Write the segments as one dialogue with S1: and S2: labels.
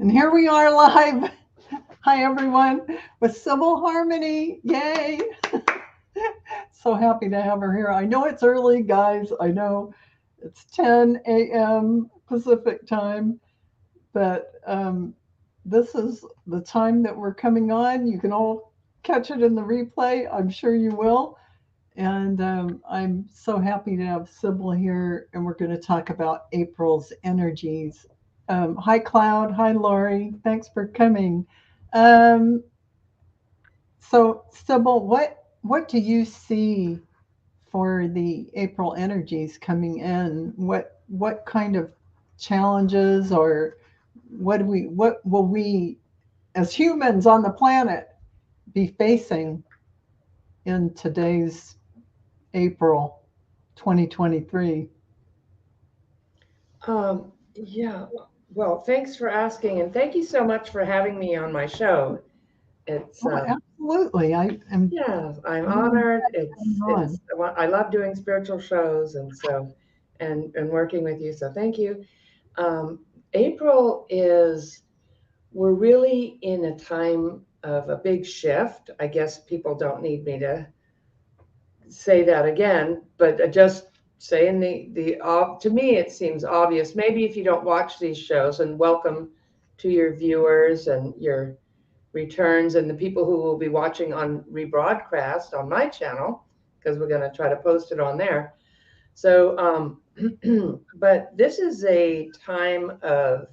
S1: And here we are live. Hi, everyone, with Sibyl Harmony. Yay! So happy to have her here. I know it's early, guys. I know it's 10 a.m. Pacific time, but this is the time that we're coming on. You can all catch it in the replay. I'm sure you will. And I'm so happy to have Sibyl here, and we're going to talk about April's energies. Hi, Cloud. Hi, Lori. Thanks for coming. Um, so, Sybil, what do you see for the April energies coming in? What kind of challenges, or what will we as humans on the planet be facing in today's April 2023?
S2: Yeah, well, thanks for asking, and thank you so much for having me on my show. It's
S1: Oh, absolutely. I am
S2: Yeah, I'm
S1: really
S2: honored.
S1: glad you're on.
S2: I love doing spiritual shows, and working with you. So thank you. April is We're really in a time of a big shift. I guess people don't need me to say that again, but just saying to me it seems obvious. Maybe if you don't watch these shows, and welcome to your viewers and your returns and the people who will be watching on rebroadcast on my channel, because we're going to try to post it on there. So, but this is a time of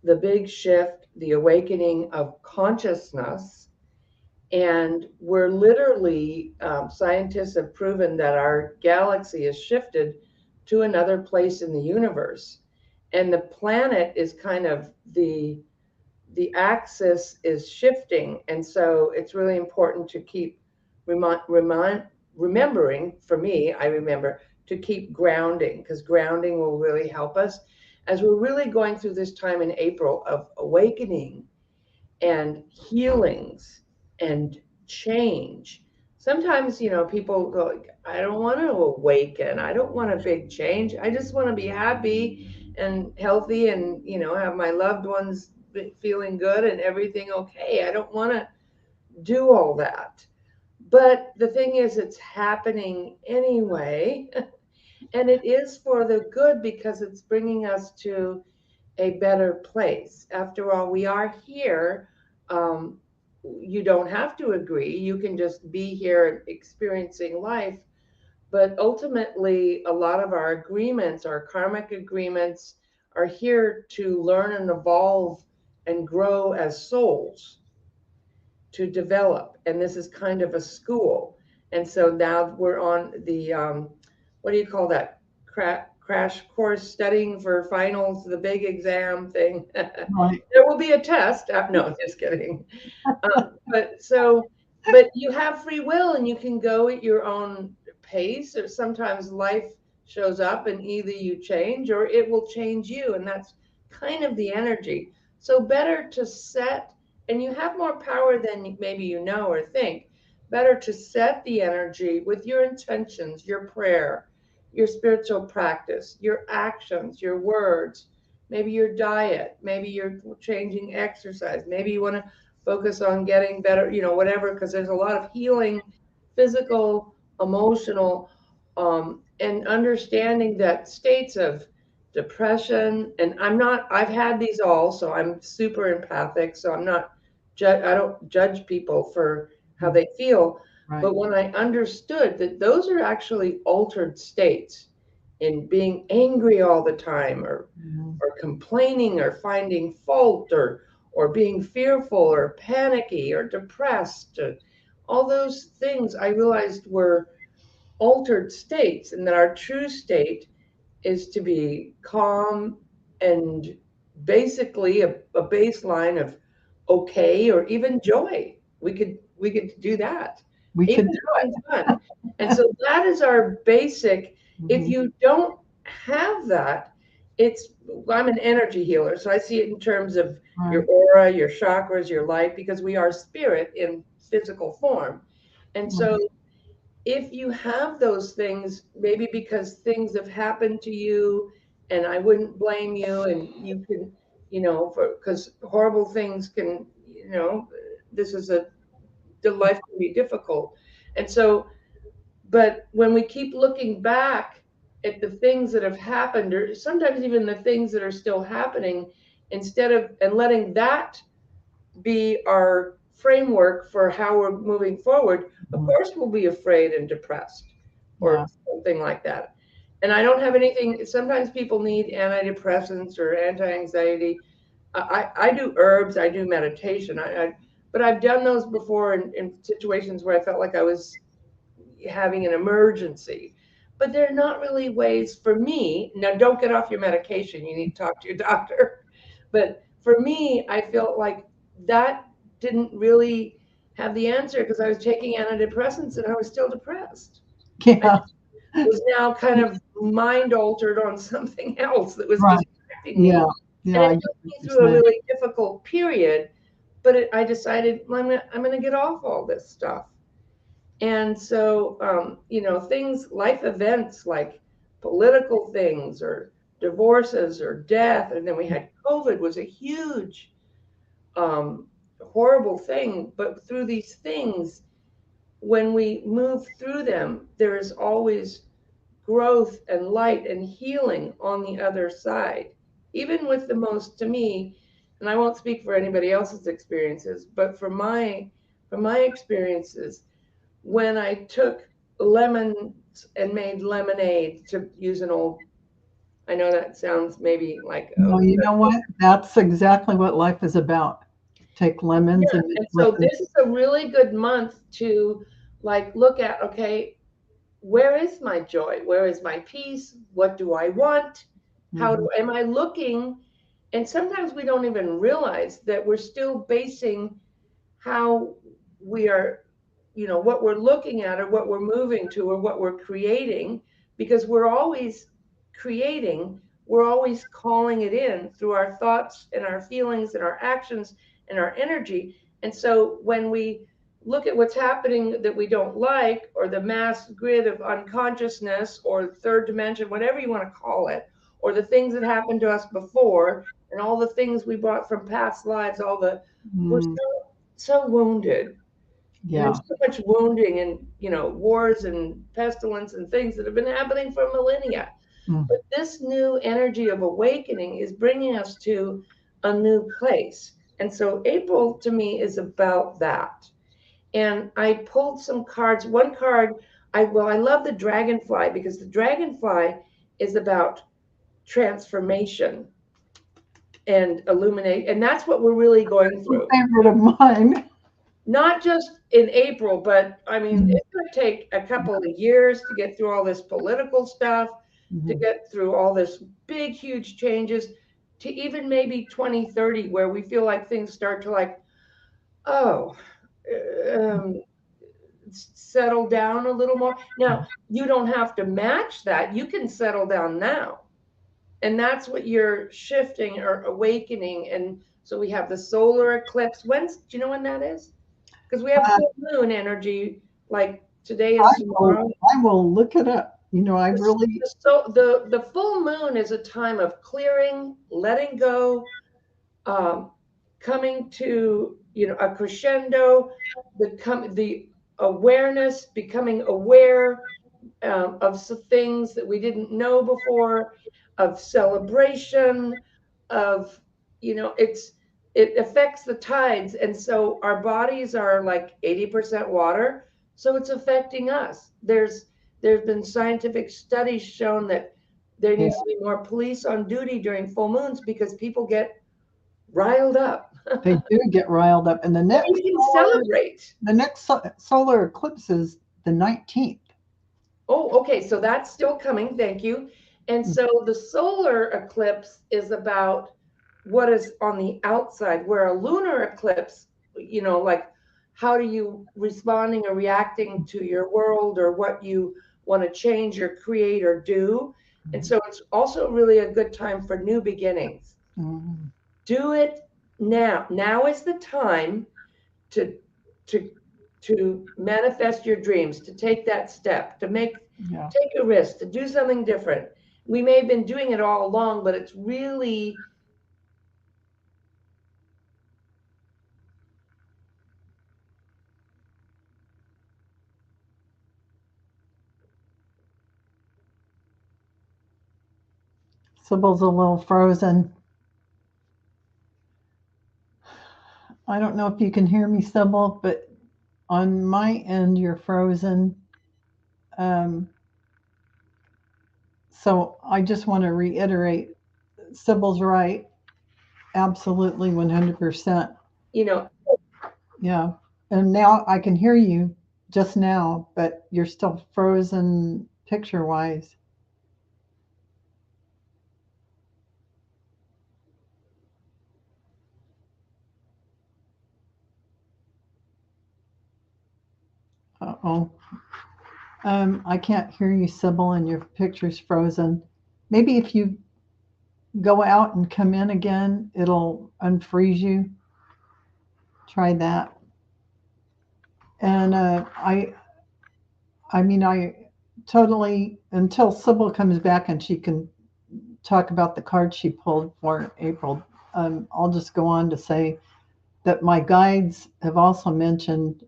S2: the big shift, the awakening of consciousness. And we're literally, scientists have proven that our galaxy is shifted to another place in the universe. And the planet is kind of the axis is shifting. And so it's really important to keep remembering. For me, I remember to keep grounding, because grounding will really help us as we're really going through this time in April of awakening and healings and change. Sometimes, people go, I don't want to awaken. I don't want a big change. I just want to be happy and healthy and, have my loved ones feeling good and everything okay. I don't want to do all that. But the thing is, it's happening anyway. And it is for the good, because it's bringing us to a better place. After all, we are here. Um, you don't have to agree. You can just be here experiencing life. But ultimately, a lot of our agreements, our karmic agreements, are here to learn and evolve and grow as souls, to develop. And this is kind of a school. And so now we're on the, what do you call that? Crash course studying for finals, the big exam thing.
S1: Right.
S2: There will be a test. No, just kidding. But so, but you have free will and you can go at your own pace, or sometimes life shows up and either you change or it will change you. And that's kind of the energy. So better to set, and you have more power than maybe you know or think. Better to set the energy with your intentions, your prayer, your spiritual practice, your actions, your words, maybe your diet, maybe you're changing exercise, maybe you want to focus on getting better, whatever, because there's a lot of healing, physical, emotional, and understanding that states of depression. And I've had these all, so I'm super empathic. So I don't judge people for how they feel.
S1: Right.
S2: But when I understood that those are actually altered states, in being angry all the time,
S1: Mhm.
S2: or complaining, or finding fault, or being fearful or panicky or depressed, all those things I realized were altered states, and that our true state is to be calm and basically a baseline of okay, or even joy. We could do that,
S1: We
S2: even
S1: could do
S2: having fun. And so that is our basic.
S1: it.
S2: If
S1: Mhm.
S2: you don't have that, it's I'm an energy healer, so I see it in terms of your
S1: Right.
S2: aura, your chakras, your light, because we are spirit in physical form. And so
S1: Right.
S2: if you have those things, maybe because things have happened to you, and I wouldn't blame you, and you can because horrible things can, this is the life can be difficult. And so, but when we keep looking back at the things that have happened, or sometimes even the things that are still happening, and letting that be our framework for how we're moving forward, of course we'll be afraid and depressed or something like that. And I don't have anything. Sometimes people need antidepressants or anti-anxiety. I do herbs, I do meditation. But I've done those before in situations where I felt like I was having an emergency. But they're not really ways for me. Now, don't get off your medication. You need to talk to your doctor. But for me, I felt like that didn't really have the answer because I was taking antidepressants and I was still depressed.
S1: Yeah.
S2: Was now kind of mind altered on something else that was
S1: Right.
S2: distracting me.
S1: Yeah.
S2: And
S1: Yeah.
S2: it took me through a really difficult period, but I decided, well, I'm going to get off all this stuff. And so, things, life events like political things or divorces or death, and then we had COVID was a huge, horrible thing. But through these things, when we move through them, there is always growth and light and healing on the other side. Even with the most, to me, and I won't speak for anybody else's experiences, but from my experiences, when I took lemons and made lemonade, to use an old, I know that sounds maybe like,
S1: No, you know what? That's exactly what life is about. Take lemons
S2: yeah.
S1: and make
S2: And so
S1: lemonade.
S2: this is a really good month to like look at, okay, where is my joy? Where is my peace? What do I want? Am I looking? And sometimes we don't even realize that we're still basing how we are, what we're looking at or what we're moving to or what we're creating, because we're always creating, we're always calling it in through our thoughts and our feelings and our actions and our energy. And so when we look at what's happening that we don't like, or the mass grid of unconsciousness or third dimension, whatever you want to call it, or the things that happened to us before and all the things we brought from past lives, we're so wounded. And
S1: Yeah.
S2: there's so much wounding and, wars and pestilence and things that have been happening for millennia.
S1: Mm.
S2: But this new energy of awakening is bringing us to a new place. And so April to me is about that. And I pulled some cards. One card, I love the dragonfly, because the dragonfly is about transformation and illuminate. And that's what we're really going through.
S1: Favorite of mine.
S2: Not just in April, but I mean, it's going to take a couple of years to get through all this political stuff, to get through all this big, huge changes, to even maybe 2030, where we feel like things start to like, oh, um, settle down a little more. Now, you don't have to match that. You can settle down now. And that's what you're shifting or awakening. And so we have the solar eclipse. Do you know when that is? Because we have full moon energy, like today and tomorrow.
S1: I will look it up. I really.
S2: So the full moon is a time of clearing, letting go, coming to a crescendo, the awareness, becoming aware of some things that we didn't know before, of celebration, of it affects the tides, and so our bodies are like 80% water, so it's affecting us. There's been scientific studies shown that there needs to be more police on duty during full moons because people get riled up.
S1: They do get riled up, and
S2: You can celebrate.
S1: the next solar eclipse is the 19th.
S2: Oh, okay. So that's still coming. Thank you. And so the solar eclipse is about what is on the outside, where a lunar eclipse, like how are you responding or reacting to your world, or what you want to change or create or do. And so it's also really a good time for new beginnings. Do it now. Now is the time to manifest your dreams, to take that step, to take a risk, to do something different. We may have been doing it all along, but it's really
S1: Sibyl's a little frozen. I don't know if you can hear me, Sibyl, but on my end, you're frozen. Um, so I just want to reiterate Sibyl's right. Absolutely, 100%.
S2: You know,
S1: Yeah. And now I can hear you just now, but you're still frozen picture wise. Uh oh. I can't hear you, Sibyl, and your picture's frozen. Maybe if you go out and come in again, it'll unfreeze you. Try that. And I mean, I totally, until Sibyl comes back and she can talk about the card she pulled for April, I'll just go on to say that my guides have also mentioned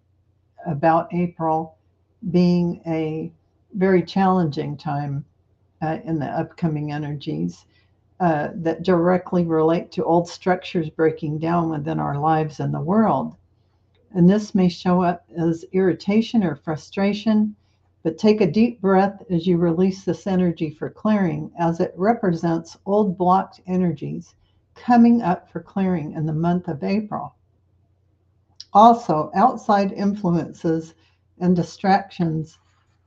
S1: about April being a very challenging time in the upcoming energies that directly relate to old structures breaking down within our lives and the world. And this may show up as irritation or frustration, but take a deep breath as you release this energy for clearing, as it represents old blocked energies coming up for clearing in the month of April. Also, outside influences and distractions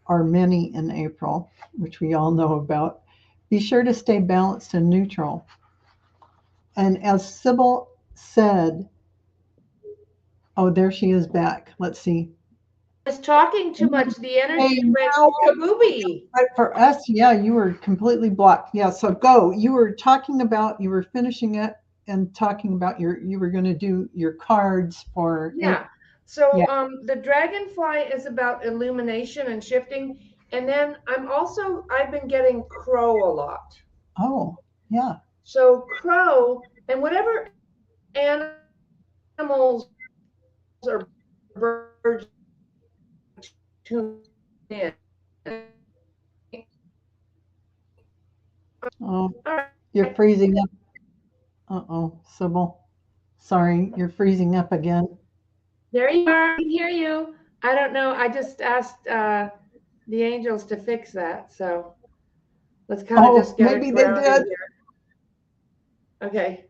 S1: are many in April, which we all know about. Be sure to stay balanced and neutral. And as Sibyl said, oh, there she is back. Let's see.
S2: I was talking too much. The
S1: Hey,
S2: energy went
S1: now,
S2: kaboobie.
S1: but for us, yeah, you were completely blocked. Yeah, so go. You were talking about, you were finishing it and talking about you were going to do your cards for
S2: Yeah.
S1: April.
S2: So
S1: Yeah.
S2: the dragonfly is about illumination and shifting. And then I've been getting crow a lot.
S1: Oh, yeah.
S2: So crow and whatever animals or birds tune in.
S1: Oh,
S2: All
S1: you're
S2: right.
S1: freezing up. Uh-oh, Sibyl. Sorry, you're freezing up again.
S2: There you are. I can hear you. I don't know. I just asked the angels to fix that. So let's kind of
S1: Oh,
S2: just get
S1: maybe
S2: it
S1: they
S2: grounded
S1: did.
S2: here. Okay.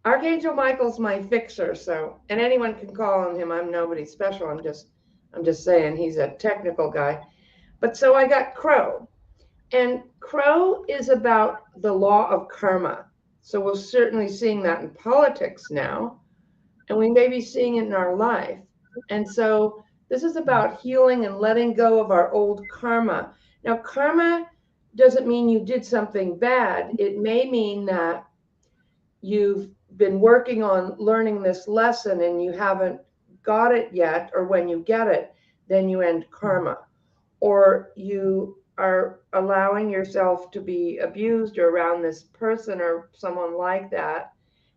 S2: Archangel Michael's my fixer, so and anyone can call on him. I'm nobody special. I'm just saying he's a technical guy. But so I got Crow. And Crow is about the law of karma. So we're certainly seeing that in politics now, and we may be seeing it in our life. And so this is about healing and letting go of our old karma. Now, karma doesn't mean you did something bad. It may mean that you've been working on learning this lesson and you haven't got it yet, or when you get it, then you end karma, or you are allowing yourself to be abused or around this person or someone like that,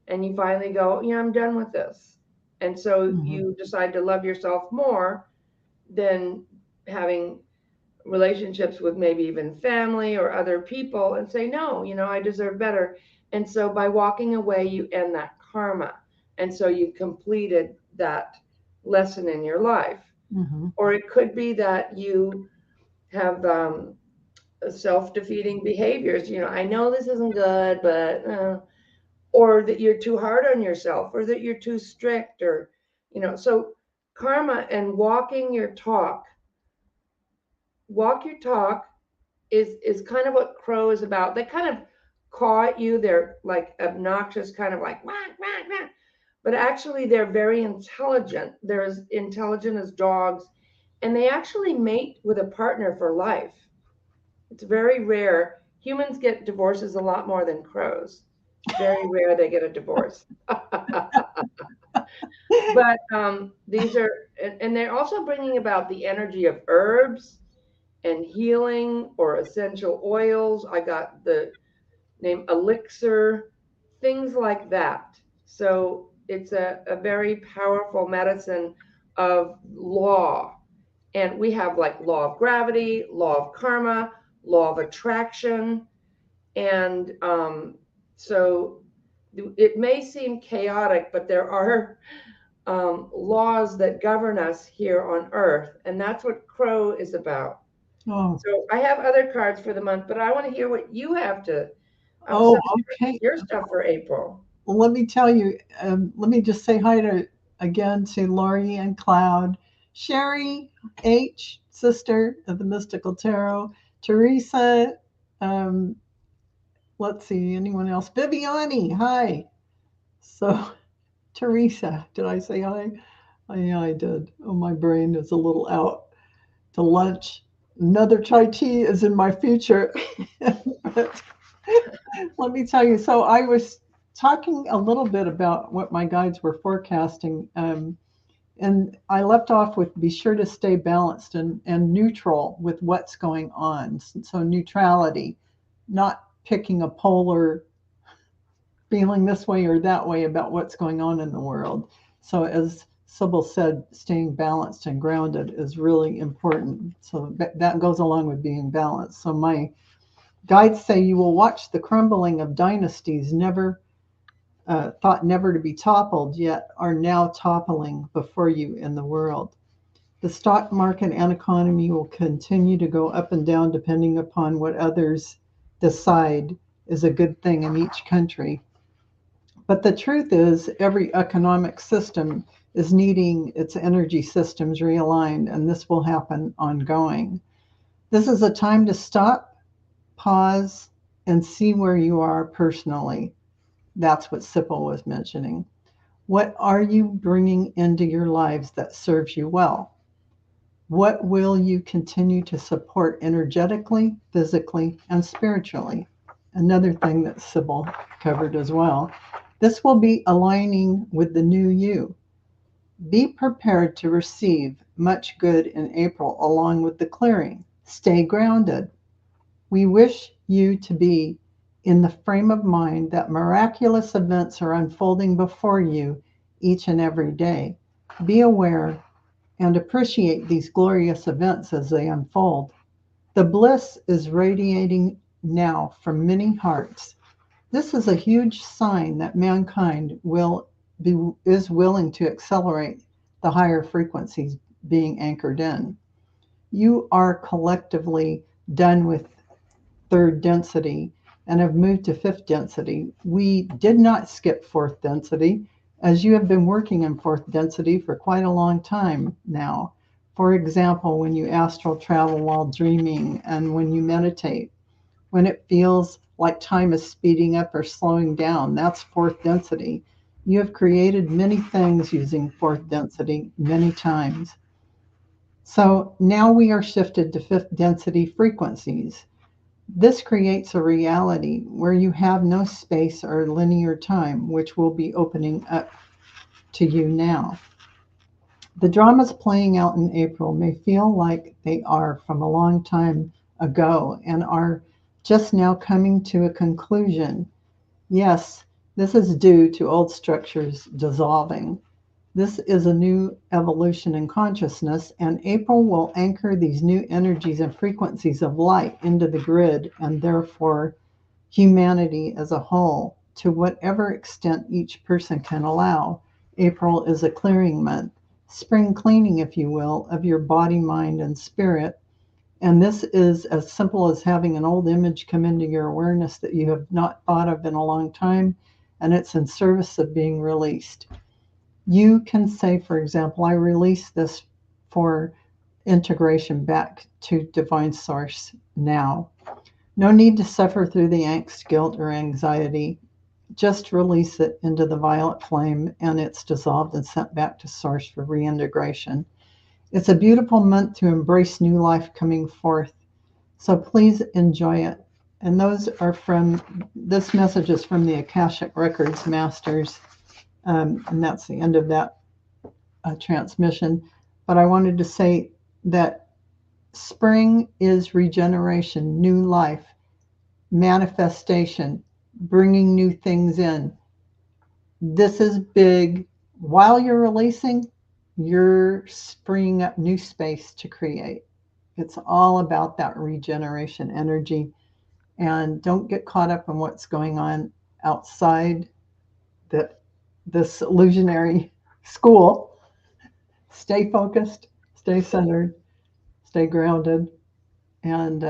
S2: and you finally go, yeah, I'm done with this. And so
S1: Mhm.
S2: you decide to love yourself more than having relationships with maybe even family or other people and say, no, I deserve better. And so by walking away, you end that karma. And so you've completed that lesson in your life.
S1: Mhm.
S2: Or it could be that you have self-defeating behaviors. I know this isn't good, but or that you're too hard on yourself, or that you're too strict, or so karma and walk your talk is kind of what crow is about. They kind of caw at you. They're like obnoxious, kind of like wah, wah, wah. But actually they're very intelligent. They're as intelligent as dogs, and they actually mate with a partner for life. It's very rare. Humans get divorces a lot more than crows. It's very rare they get a divorce. But these are, and they're also bringing about the energy of herbs and healing or essential oils. I got the name elixir, things like that. So it's a very powerful medicine of law. And we have like law of gravity, law of karma, law of attraction. And so it may seem chaotic, but there are laws that govern us here on Earth, and that's what Crow is about.
S1: Oh,
S2: So I have other cards for the month, but I want to hear what you have to
S1: oh,
S2: some
S1: okay.
S2: your stuff for April.
S1: Well, let me tell you, let me just say hi to again to Laurie and Cloud, Sherry H, sister of the Mystical Tarot, Teresa. Um, let's see, anyone else? Viviani, hi. So, Teresa, did I say hi? Oh, yeah, I did. Oh, my brain is a little out to lunch. Another chai tea is in my future. But let me tell you. So I was talking a little bit about what my guides were forecasting. And I left off with be sure to stay balanced and neutral with what's going on. So neutrality, not picking a polar feeling this way or that way about what's going on in the world. So, as Sibyl said, staying balanced and grounded is really important. So, that goes along with being balanced. So, my guides say you will watch the crumbling of dynasties never thought never to be toppled, yet are now toppling before you in the world. The stock market and economy will continue to go up and down depending upon what others decide is a good thing in each country. But the truth is, every economic system is needing its energy systems realigned, and this will happen ongoing. This is a time to stop, pause, and see where you are personally. That's what Sibyl was mentioning. What are you bringing into your lives that serves you well? What will you continue to support energetically, physically, and spiritually? Another thing that Sibyl covered as well. This will be aligning with the new you. Be prepared to receive much good in April along with the clearing. Stay grounded. We wish you to be in the frame of mind that miraculous events are unfolding before you each and every day. Be aware and appreciate these glorious events as they unfold. The bliss is radiating now from many hearts. This is a huge sign that mankind is willing to accelerate the higher frequencies being anchored in. You are collectively done with third density and have moved to fifth density. We did not skip fourth density, as you have been working in fourth density for quite a long time now. For example, when you astral travel while dreaming and when you meditate, when it feels like time is speeding up or slowing down, that's fourth density. You have created many things using fourth density many times. So now we are shifted to fifth density frequencies. This creates a reality where you have no space or linear time, which will be opening up to you now. The dramas playing out in April may feel like they are from a long time ago and are just now coming to a conclusion. Yes, this is due to old structures dissolving. This is a new evolution in consciousness, and April will anchor these new energies and frequencies of light into the grid and therefore humanity as a whole to whatever extent each person can allow. April is a clearing month, spring cleaning, if you will, of your body, mind, and spirit. And this is as simple as having an old image come into your awareness that you have not thought of in a long time, and it's in service of being released. You can say, for example, I release this for integration back to divine source now. No need to suffer through the angst, guilt, or anxiety. Just release it into the violet flame and it's dissolved and sent back to source for reintegration. It's a beautiful month to embrace new life coming forth. So please enjoy it. And this message is from the Akashic Records Masters. And that's the end of that transmission. But I wanted to say that spring is regeneration, new life, manifestation, bringing new things in. This is big. While you're releasing, you're springing up new space to create. It's all about that regeneration energy. and don't get caught up in what's going on outside this illusionary school. Stay focused, stay centered, stay grounded, and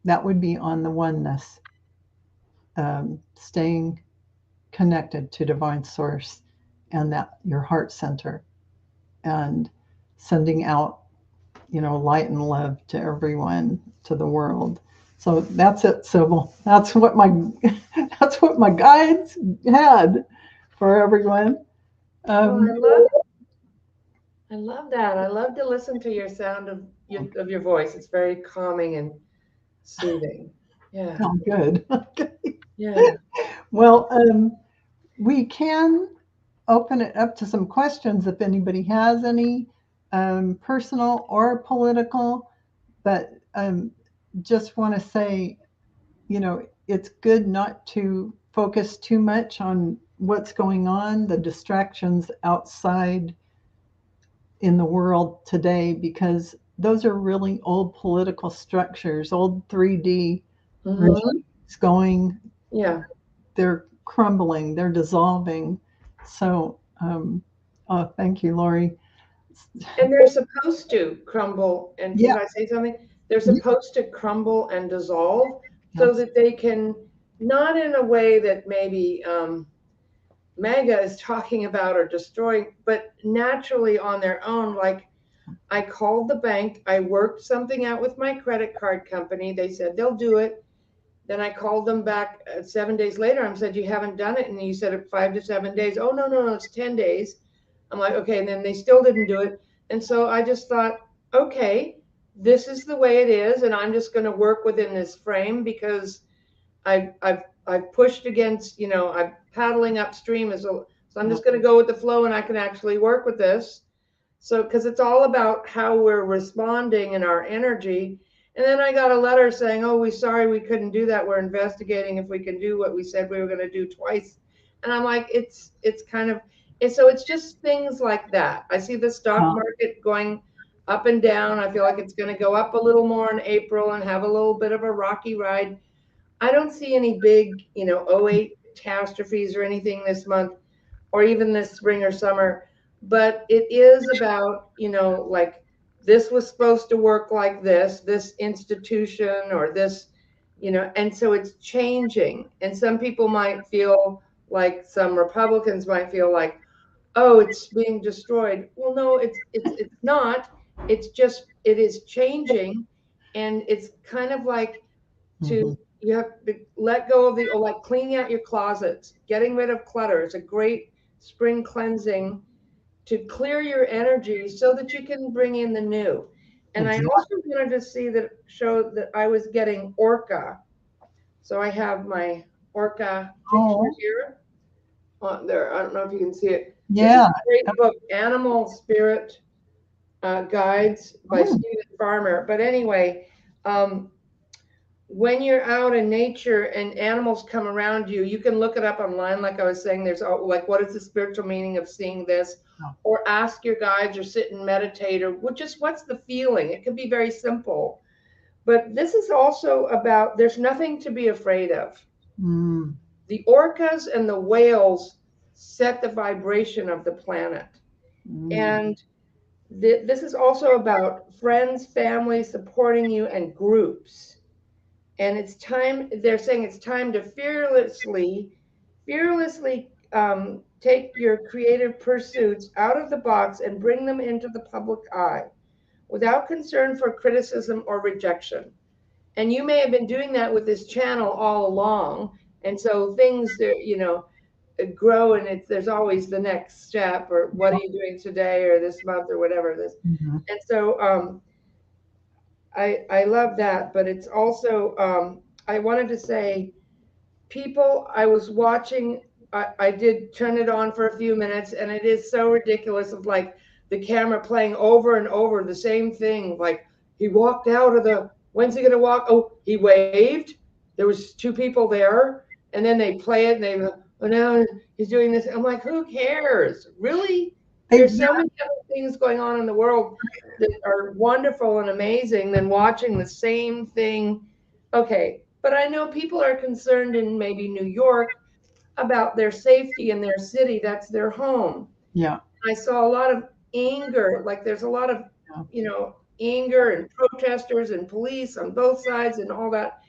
S1: that would be on the oneness, staying connected to divine source and that your heart center, and sending out, light and love to everyone, to the world. So that's it, Sybil. That's what my that's what my guides had for everyone.
S2: Oh,
S1: Um,
S2: I love that. I love to listen to your sound of your voice. It's very calming and soothing. Yeah.
S1: oh, good.
S2: Yeah.
S1: Well, we can open it up to some questions if anybody has any, personal or political. But just want to say, it's good not to focus too much on what's going on, the distractions outside in the world today, because those are really old political structures, old 3D
S2: Mm-hmm.
S1: regimes going,
S2: Yeah.
S1: they're crumbling, they're dissolving. So, oh, thank you, Lori.
S2: And they're supposed to crumble. And
S1: Yeah,
S2: can I say something? They're supposed to crumble and dissolve so
S1: that's,
S2: that they can, not in a way that maybe MAGA is talking about or destroying, but naturally on their own. Like, I called the bank, I worked something out with my credit card company. They said they'll do it. Then I called them back 7 days later. I said, you haven't done it. And you said 5 to 7 days. Oh, no, no, no, it's 10 days. I'm like, okay. And then they still didn't do it. And so I just thought, okay, this is the way it is. And I'm just going to work within this frame because I've pushed against, I'm paddling upstream. So I'm just going to go with the flow and I can actually work with this. So, because it's all about how we're responding and our energy. And then I got a letter saying, oh, sorry we couldn't do that. We're investigating if we can do what we said we were going to do twice. And I'm like, it's kind of, and so it's just things like that. I see the stock market going up and down. I feel like it's going to go up a little more in April and have a little bit of a rocky ride. I don't see any big, '08 catastrophes or anything this month or even this spring or summer, but it is about, like, this was supposed to work like this institution or this, and so it's changing. And some people might feel like, some Republicans might feel like, oh, it's being destroyed. Well, no, it's not. It's just, it is changing. And it's kind of like,
S1: mhm.
S2: you have to let go of like cleaning out your closets, getting rid of clutter. It's a great spring cleansing to clear your energy so that you can bring in the new. And I
S1: Exactly.
S2: also wanted to show that I was getting orca. So I have my orca picture
S1: Oh,
S2: here on there. I don't know if you can see it. This is
S1: yeah.
S2: a great book, Animal Spirit Guides by
S1: Oh,
S2: Stephen Farmer. But anyway, when you're out in nature and animals come around you, you can look it up online. Like I was saying, there's like, what is the spiritual meaning of seeing this? Or ask your guides or sit and meditate, or what's the feeling? It can be very simple. But this is also about, there's nothing to be afraid of.
S1: mm,
S2: The orcas and the whales set the vibration of the planet.
S1: mm.
S2: And this is also about friends, family supporting you, and groups. And it's time, they're saying it's time to fearlessly take your creative pursuits out of the box and bring them into the public eye without concern for criticism or rejection. And you may have been doing that with this channel all along. And so things that, grow, and there's always the next step, or what are you doing today or this month or whatever this.
S1: Mhm.
S2: And so I love that, but it's also, I wanted to say, people, I was watching, I did turn it on for a few minutes, and it is so ridiculous of like the camera playing over and over the same thing. Like, he walked out of when's he going to walk? Oh, he waved. There was two people there, and then they play it and they, oh, now he's doing this. I'm like, who cares? Really? There's so many other things going on in the world that are wonderful and amazing than watching the same thing. Okay, But I know people are concerned in maybe New York about their safety in their city. That's their home.
S1: Yeah.
S2: I saw a lot of anger, like there's a lot of,
S1: Yeah.
S2: anger and protesters and police on both sides and all that.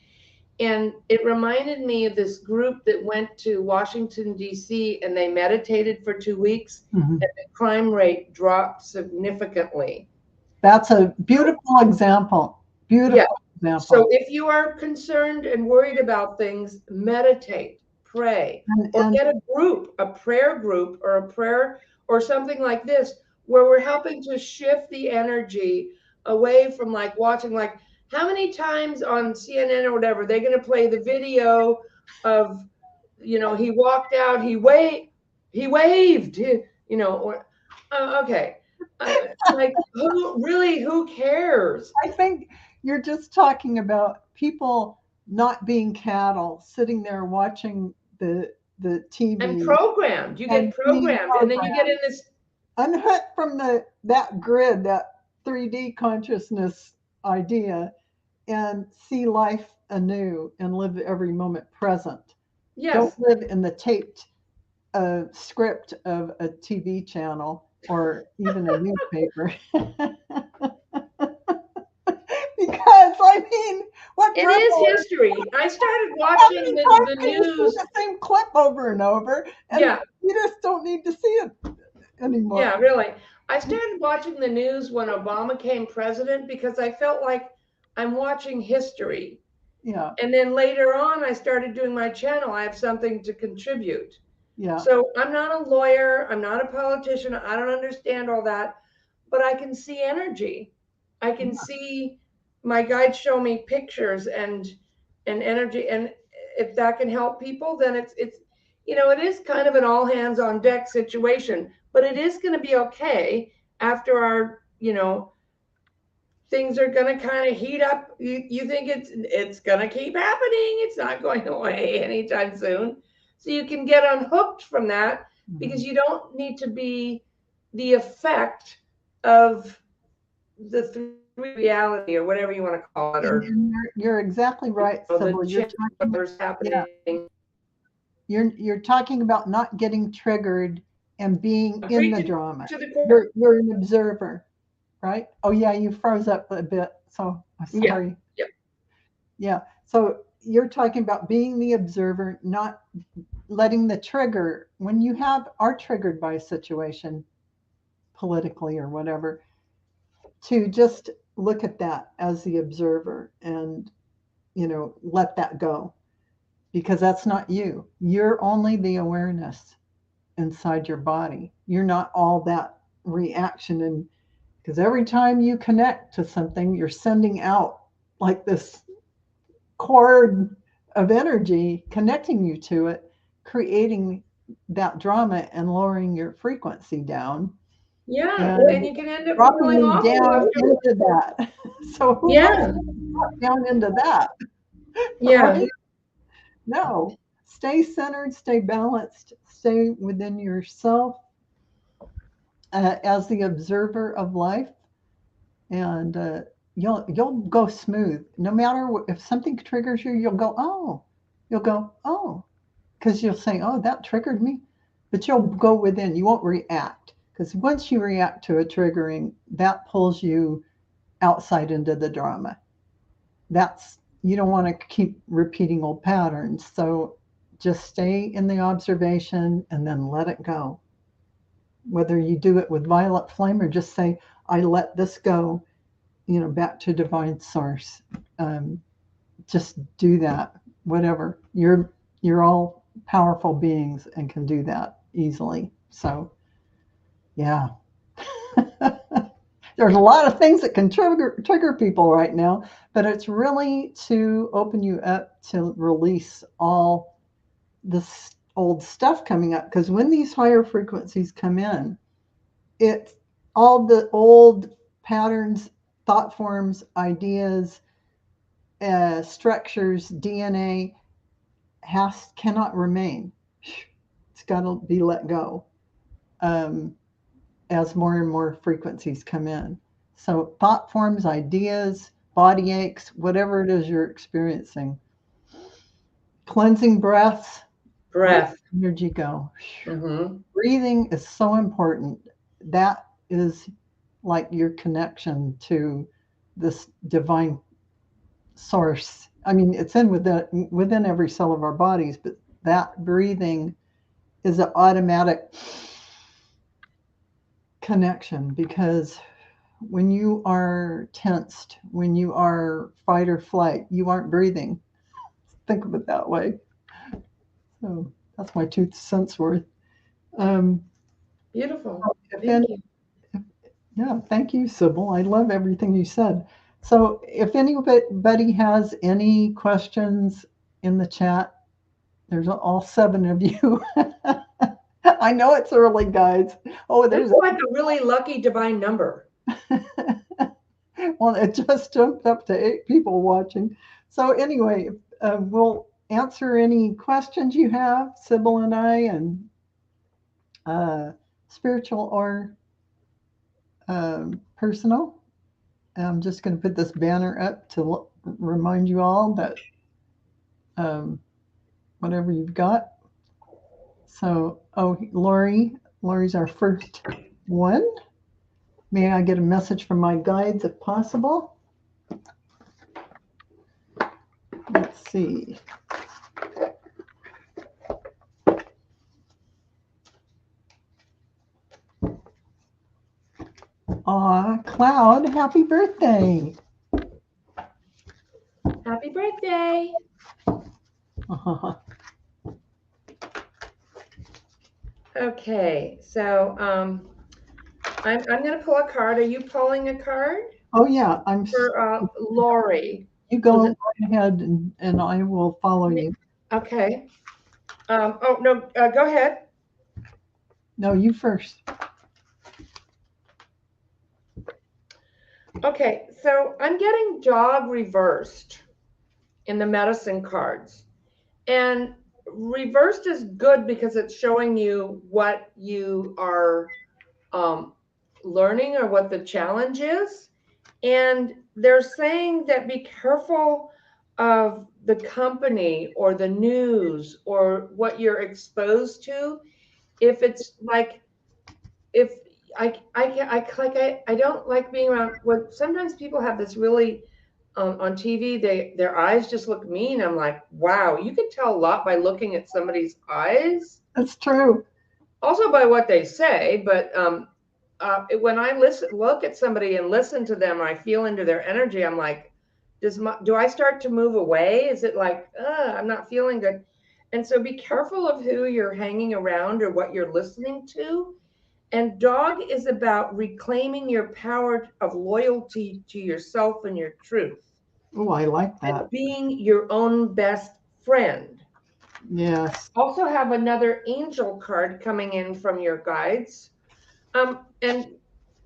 S2: And it reminded me of this group that went to Washington, D.C., and they meditated for 2 weeks,
S1: Mhm.
S2: and the crime rate dropped significantly.
S1: That's a beautiful example.
S2: Yeah.
S1: Beautiful example.
S2: So if you are concerned and worried about things, meditate, pray, or
S1: And
S2: get a group, a prayer group, or a prayer, or something like this, where we're helping to shift the energy away from like watching, like how many times on CNN or whatever, they're going to play the video of, he walked out, he waved, or, okay. Like who cares?
S1: I think you're just talking about people not being cattle, sitting there watching the
S2: And
S1: TV
S2: programmed. You
S1: and
S2: get
S1: being
S2: programmed, and then you get
S1: programmed.
S2: in this.
S1: Unhook from that grid, that 3D consciousness idea, and see life anew and live every moment present. Don't
S2: Yes,
S1: live in the taped script of a TV channel or even a newspaper. Because I mean, what
S2: it
S1: drama?
S2: is history. I started
S1: How
S2: watching
S1: many
S2: the,
S1: times
S2: the
S1: can you see
S2: news.
S1: the same clip over and over? And
S2: Yeah,
S1: you just don't need to see it
S2: yeah,
S1: anymore.
S2: really. I started watching the news when Obama came president because I felt like I'm watching history.
S1: Yeah,
S2: And then later on, I started doing my channel. I have something to contribute.
S1: yeah,
S2: So I'm not a lawyer. I'm not a politician. I don't understand all that, but I can see energy. I can see my guides show me pictures and energy. And if that can help people, then it is kind of an all hands on deck situation, but it is going to be okay after our, things are going to kind of heat up. You think it's going to keep happening. It's not going away anytime soon. So you can get unhooked from that because
S1: mhm.
S2: you don't need to be the effect of the reality or whatever you want to call it, or
S1: And you're exactly right,
S2: the
S1: Sybil.
S2: change, whatever's
S1: Yeah,
S2: happening.
S1: you're talking about not getting triggered and being in the
S2: Preaching
S1: drama.
S2: to the core.
S1: You're an observer, right? Oh yeah, you froze up a bit, so I'm
S2: Yeah.
S1: sorry.
S2: Yep.
S1: Yeah. So you're talking about being the observer, not letting the trigger when you are triggered by a situation politically or whatever, to just look at that as the observer and let that go because that's not you. You're only the awareness inside your body. You're not all that reaction. And because every time you connect to something, you're sending out like this cord of energy connecting you to it, creating that drama and lowering your frequency down
S2: Yeah. And
S1: and
S2: you can end up
S1: dropping
S2: falling
S1: you
S2: off a little
S1: down
S2: after.
S1: into that. So who wants
S2: Yeah.
S1: to drop down into that?
S2: Yeah.
S1: Right? No. Stay centered, stay balanced, stay within yourself as the observer of life, and you'll go smooth. No matter if something triggers you, you'll go oh, because you'll say, oh, that triggered me, but you'll go within. You won't react because once you react to a triggering, that pulls you outside into the drama. That's you don't want to keep repeating old patterns. So just stay in the observation and then let it go. Whether you do it with violet flame or just say, I let this go, back to divine source. Um, just do that. Whatever. You're all powerful beings and can do that easily. So yeah. There's a lot of things that can trigger people right now, but it's really to open you up to release all this old stuff coming up. Because when these higher frequencies come in, it's all the old patterns, thought forms, ideas, structures, DNA cannot remain. It's got to be let go. Um, as more and more frequencies come in. So, thought forms, ideas, body aches, whatever it is you're experiencing, cleansing breaths.
S2: Breath.
S1: Energy go.
S2: Mm-hmm.
S1: Breathing is so important. That is like your connection to this divine source. I mean, it's in within every cell of our bodies, but that breathing is an automatic connection, because when you are tensed, when you are fight or flight, you aren't breathing. Think of it that way. So that's my 2 cents worth. Um,
S2: Beautiful.
S1: if
S2: Thank
S1: any,
S2: you.
S1: yeah, thank you, Sibyl. I love everything you said. So if anybody has any questions in the chat, there's all 7 of you. I know it's early, guys. Oh,
S2: That's
S1: there's
S2: like a really lucky divine number.
S1: well, it just jumped up to 8 people watching. So anyway, we'll answer any questions you have, Sibyl and I, and spiritual or personal. I'm just going to put this banner up to remind you all that um, whatever you've got. So, oh, Lori's our first one. May I get a message from my guides if possible? Let's see. Aw, Cloud, happy birthday.
S2: Happy birthday. Okay, so I'm going to pull a card. Are you pulling a card?
S1: Oh, yeah, I'm
S2: for Lori.
S1: You go right ahead and I will follow you.
S2: Okay. Oh, no, go ahead.
S1: No, you first.
S2: Okay, so I'm getting dog reversed in the medicine cards. And reversed is good because it's showing you what you are learning or what the challenge is. And they're saying that be careful of the company or the news or what you're exposed to. If it's like, if I don't like being around when sometimes people have this really on TV, their eyes just look mean. I'm like, wow, you can tell a lot by looking at somebody's eyes.
S1: That's true.
S2: Also by what they say, but when I look at somebody and listen to them, or I feel into their energy, I'm like, do I start to move away? Is it like, I'm not feeling good? And so be careful of who you're hanging around or what you're listening to. And dog is about reclaiming your power of loyalty to yourself and your truth.
S1: Oh, I like that.
S2: And being your own best friend.
S1: Yes.
S2: Also have another angel card coming in from your guides. And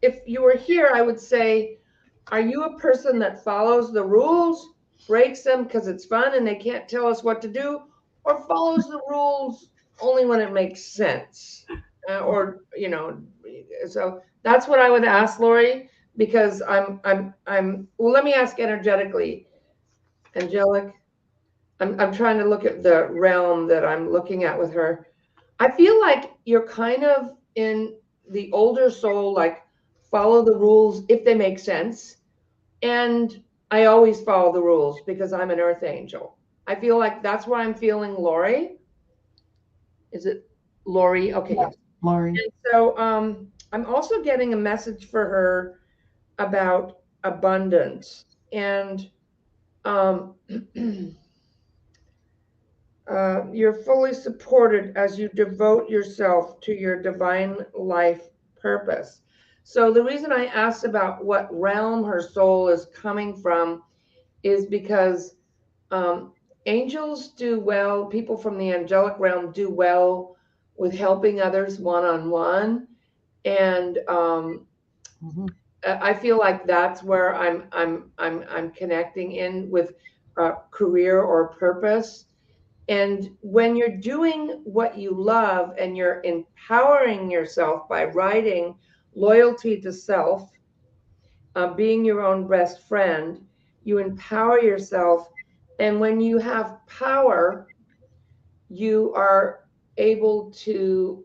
S2: if you were here, I would say, are you a person that follows the rules, breaks them because it's fun and they can't tell us what to do, or follows the rules only when it makes sense? So that's what I would ask Lori, because well, let me ask energetically. Angelic, I'm trying to look at the realm that I'm looking at with her. I feel like you're kind of in the older soul, like follow the rules if they make sense. And I always follow the rules because I'm an earth angel. I feel like that's why I'm feeling Lori. Is it Lori? Okay, yes.
S1: Lori.
S2: And so I'm also getting a message for her about abundance. And you're fully supported as you devote yourself to your divine life purpose. So the reason I asked about what realm her soul is coming from is because angels do well, people from the angelic realm do well with helping others one-on-one. And I feel like that's where I'm connecting in with career or purpose. And when you're doing what you love and you're empowering yourself by writing loyalty to self, being your own best friend, you empower yourself. And when you have power, you are able to,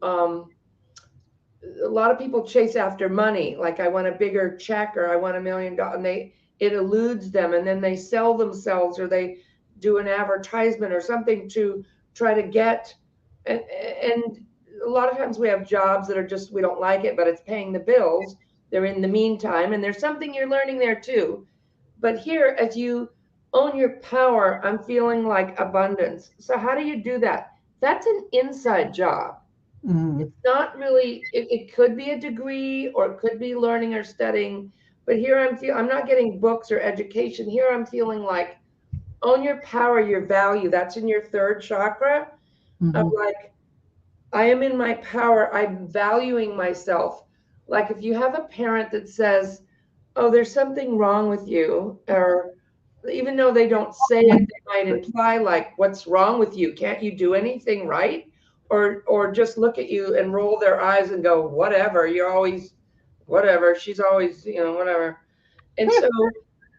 S2: a lot of people chase after money, like I want a bigger check or I want $1 million, and it eludes them, and then they sell themselves or they do an advertisement or something to try to get, and a lot of times we have jobs that are just, we don't like it, but it's paying the bills. They're in the meantime, and there's something you're learning there too. But here, as you own your power, I'm feeling like abundance. So how do you do that? That's an inside job.
S1: Mm.
S2: It's not really, it could be a degree or it could be learning or studying, but here I'm not getting books or education. Here I'm feeling like own your power, your value. That's in your third chakra of
S1: Mhm.
S2: like, I am in my power. I'm valuing myself. Like if you have a parent that says, oh, there's something wrong with you, or even though they don't say it, they might imply like, what's wrong with you? Can't you do anything right? Or just look at you and roll their eyes and go, whatever, you're always, whatever, she's always, whatever. And so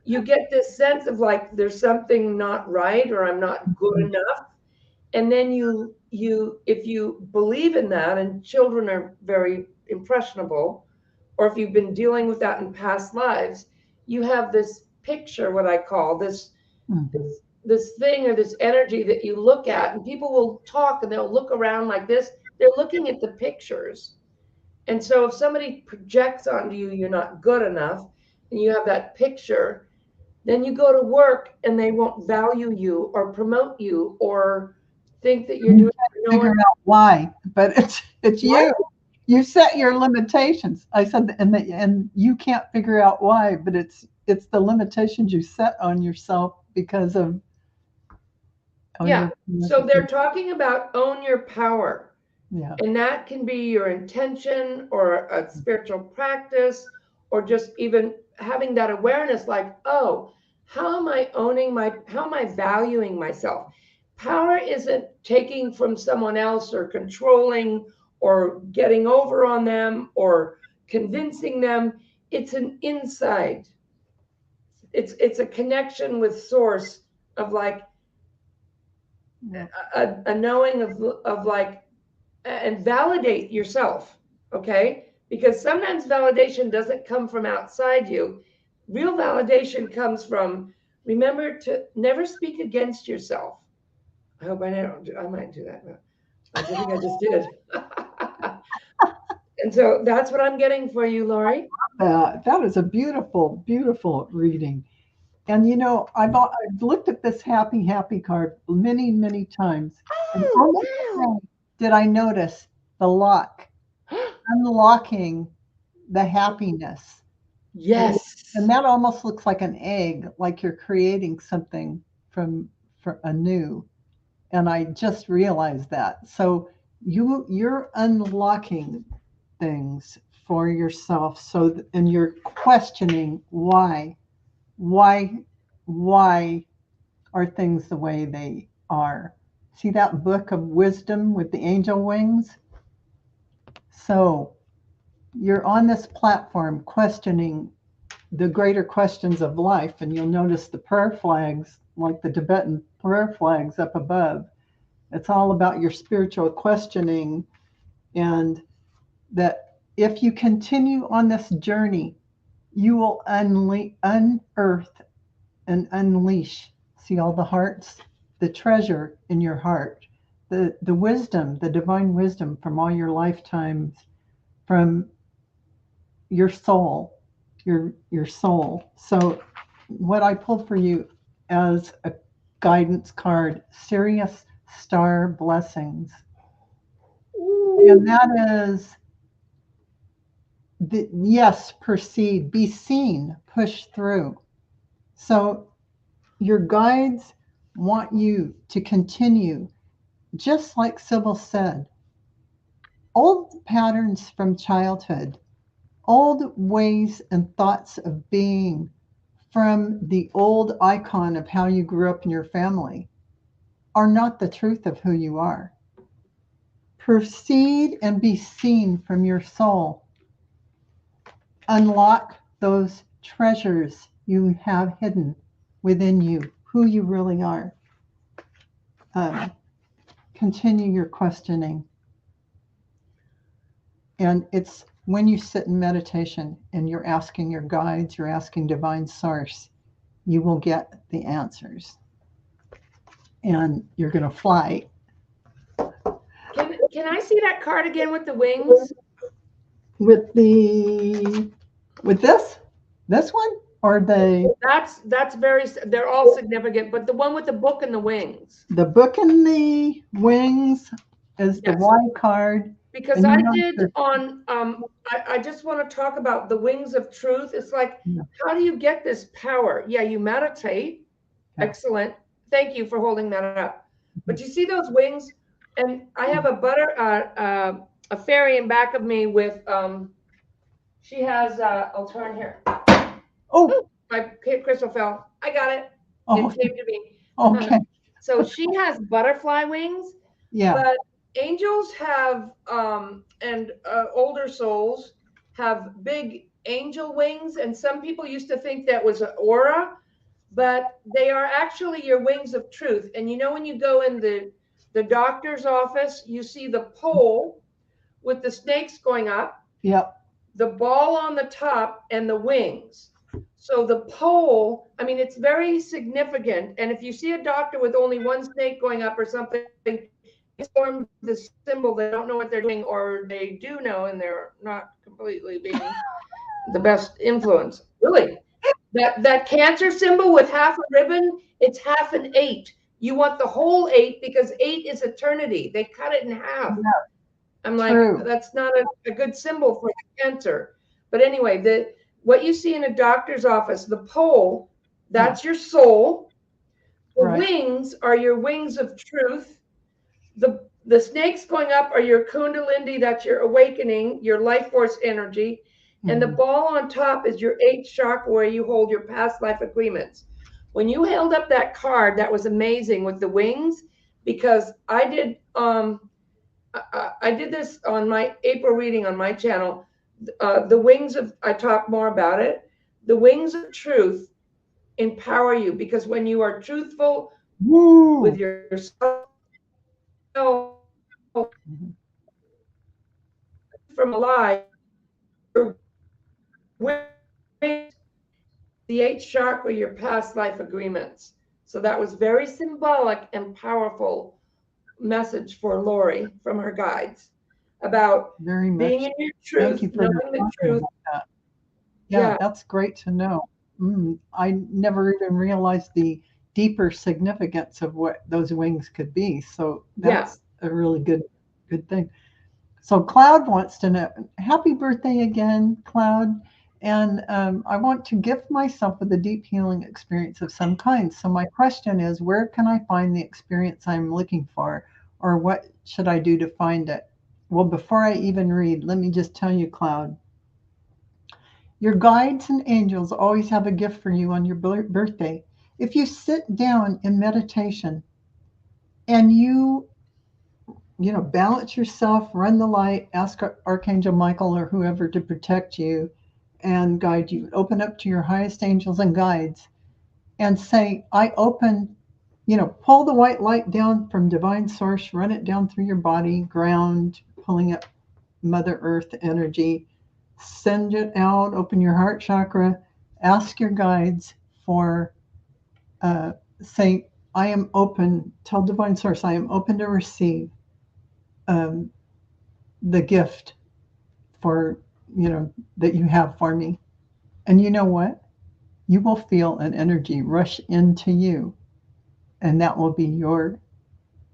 S2: you get this sense of like, there's something not right, or I'm not good enough. And then you if you believe in that, and children are very impressionable, or if you've been dealing with that in past lives, you have this picture, what I call this
S1: Mhm.
S2: this thing or this energy that you look at, and people will talk and they'll look around like this. They're looking at the pictures. And so if somebody projects onto you, you're not good enough, and you have that picture, then you go to work and they won't value you or promote you or think that you're
S1: You
S2: doing
S1: can't
S2: no
S1: figure
S2: one.
S1: out why, but it's
S2: What?
S1: you. You set your limitations. I said, and you can't figure out why, but it's the limitations you set on yourself because of
S2: Yeah.
S1: your
S2: So they're talking about own your power.
S1: yeah.
S2: And that can be your intention or a spiritual practice, or just even having that awareness like, oh, how am I valuing myself? Power isn't taking from someone else or controlling or getting over on them or convincing them. It's an inside. It's a connection with source of like
S1: Yeah.
S2: a knowing of like, and validate yourself, okay? Because sometimes validation doesn't come from outside you. Real validation comes from, remember to never speak against yourself. I hope I don't I might do that now. I think I just did. And so that's what I'm getting for you, Lori.
S1: That is a beautiful, beautiful reading. And I've looked at this happy card many, many times, and
S2: Oh,
S1: only
S2: wow.
S1: today did I notice the lock, unlocking the happiness. And
S2: Yes.
S1: and that almost looks like an egg, like you're creating something from for anew. And I just realized that. So you're unlocking things for yourself. And you're questioning why, why are things the way they are. See that book of wisdom with the angel wings? So you're on this platform questioning the greater questions of life, and you'll notice the prayer flags, like the Tibetan prayer flags up above. It's all about your spiritual questioning, and that if you continue on this journey, you will unearth and unleash. See all the hearts, the treasure in your heart, the wisdom, the divine wisdom from all your lifetimes, from your soul, your soul. So what I pulled for you as a guidance card, Sirius Star Blessings. And that is the yes, proceed, be seen, push through. So your guides want you to continue, just like Sibyl said, old patterns from childhood, old ways and thoughts of being from the old icon of how you grew up in your family are not the truth of who you are. Proceed and be seen from your soul. Unlock those treasures you have hidden within you, who you really are. Um, continue your questioning. And it's when you sit in meditation and you're asking your guides, you're asking divine source, you will get the answers. And you're going to fly.
S2: Can I see that card again with the wings?
S1: With this one, or
S2: That's very, they're all significant, but the one with the book and the wings.
S1: the book and the wings is the
S2: Yes.
S1: wild card.
S2: Because
S1: And
S2: I
S1: you know
S2: did
S1: the-
S2: on, I just want to talk about the wings of truth. It's like,
S1: Yeah.
S2: how do you get this power? Yeah, you meditate.
S1: Yeah.
S2: Excellent. Thank you for holding that up. But you see those wings? And I have a fairy in back of me with, she has, I'll turn here.
S1: Oh,
S2: My crystal fell. I got it.
S1: oh,
S2: It came to me.
S1: okay.
S2: So she has butterfly wings.
S1: Yeah.
S2: But angels have, and older souls have big angel wings. And some people used to think that was an aura, but they are actually your wings of truth. And you know, when you go in the doctor's office, you see the pole with the snakes going up,
S1: Yep.
S2: the ball on the top, and the wings. So the pole, I mean, it's very significant. And if you see a doctor with only one snake going up or something, it's formed the symbol. They don't know what they're doing, or they do know, and they're not completely being the best influence. Really, that cancer symbol with half a ribbon, it's half an 8. You want the whole 8 because 8 is eternity. They cut it in half.
S1: Yeah.
S2: I'm
S1: True.
S2: like, that's not a good symbol for the cancer. But anyway, what you see in a doctor's office, the pole, that's your soul. The
S1: Right.
S2: wings are your wings of truth. The snakes going up are your kundalini, that's your awakening, your life force energy. And the
S1: Mhm.
S2: ball on top is your 8th chakra, where you hold your past life agreements. When you held up that card, that was amazing with the wings, because I did this on my April reading on my channel. The wings of, I talk more about it. The wings of truth empower you, because when you are truthful
S1: Woo.
S2: with yourself,
S1: Mhm.
S2: from a lie, your wings, the 8th chakra, your past life agreements. So that was very symbolic and powerful message for Lori from her guides about
S1: Very much.
S2: being in your
S1: Thank
S2: truth,
S1: you for
S2: knowing the
S1: talking
S2: truth.
S1: about that. Yeah, that's great to know. I never even realized the deeper significance of what those wings could be. So that's a really good thing. So Cloud wants to know, happy birthday again, Cloud. And I want to gift myself with a deep healing experience of some kind. So my question is, where can I find the experience I'm looking for? Or what should I do to find it? Well, before I even read, let me just tell you, Cloud, your guides and angels always have a gift for you on your birthday. If you sit down in meditation and you balance yourself, run the light, ask Archangel Michael or whoever to protect you and guide you, open up to your highest angels and guides and say, I open, pull the white light down from divine source, run it down through your body, ground, pulling up Mother Earth energy, send it out, open your heart chakra, ask your guides for, say, I am open, tell divine source, I am open to receive the gift for, that you have for me. And you know what? You will feel an energy rush into you, and that will be your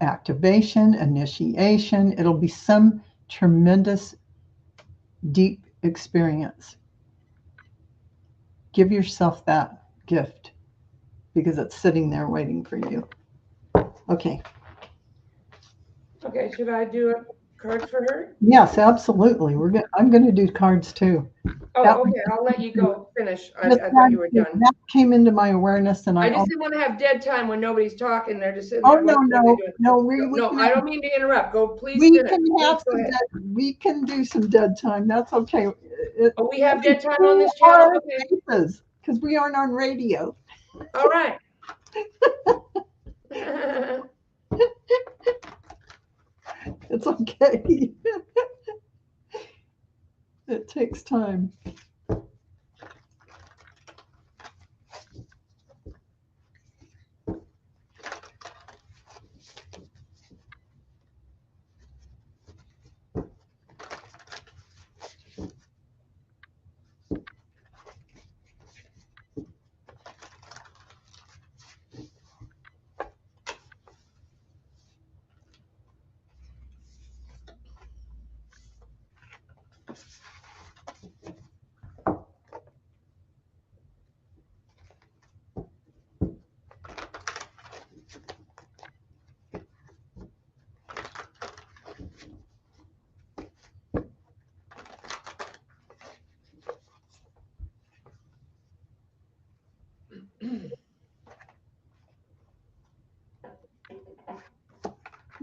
S1: activation, initiation. It'll be some tremendous, deep experience. Give yourself that gift because it's sitting there waiting for you. Okay.
S2: Okay, should I do a card for her?
S1: Yes, absolutely. I'm going to do cards too.
S2: Oh, okay, I'll let you go finish. I thought you were done.
S1: That came into my awareness, and
S2: I just didn't want to have dead time when nobody's talking. They're just sitting
S1: Oh
S2: there.
S1: no,
S2: What are they doing?
S1: no!
S2: I don't mean to interrupt. Go, please
S1: We
S2: finish.
S1: can have
S2: Please go
S1: some we can do some dead time. That's okay.
S2: Oh, we have dead time on this channel? Okay.
S1: Because we aren't on radio.
S2: All right.
S1: It's okay. It takes time.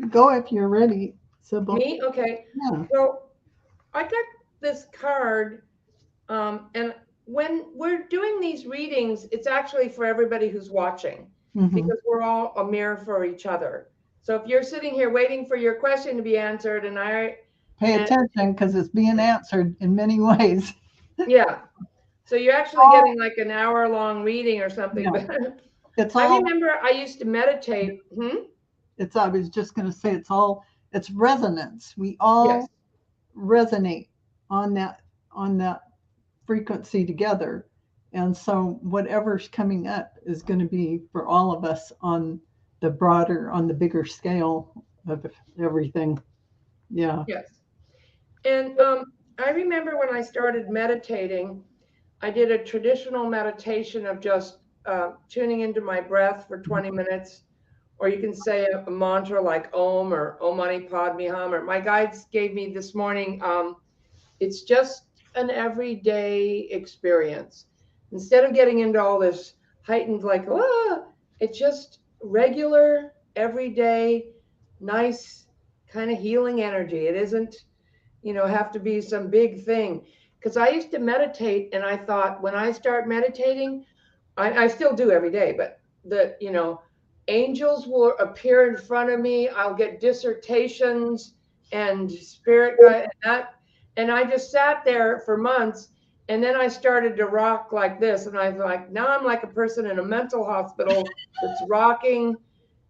S1: Go if you're ready, Sybil.
S2: Me? Okay.
S1: Yeah.
S2: Well, I got this card, and when we're doing these readings, it's actually for everybody who's watching
S1: Hmm.
S2: because we're all a mirror for each other. So if you're sitting here waiting for your question to be answered,
S1: Pay
S2: and
S1: attention because it's being answered in many ways.
S2: yeah, so you're actually getting like an hour-long reading or something.
S1: Yeah.
S2: But
S1: It's
S2: I
S1: all.
S2: remember I used to meditate.
S1: It's. I was just going to say it's all. It's resonance. We
S2: Yes.
S1: all resonate on that frequency together, and so whatever's coming up is going to be for all of us on the bigger scale of everything. Yeah.
S2: Yes. And I remember when I started meditating, I did a traditional meditation of just tuning into my breath for 20 minutes, or you can say a mantra like Om or Om Mani Padme Hum. Or my guides gave me this morning. It's just an everyday experience. Instead of getting into all this heightened, like, it's just regular, everyday, nice kind of healing energy. It isn't, have to be some big thing. Because I used to meditate and I thought when I start meditating, I still do every day, but angels will appear in front of me. I'll get dissertations and spirit guide and I just sat there for months. And then I started to rock like this. And I was like, now I'm like a person in a mental hospital that's rocking.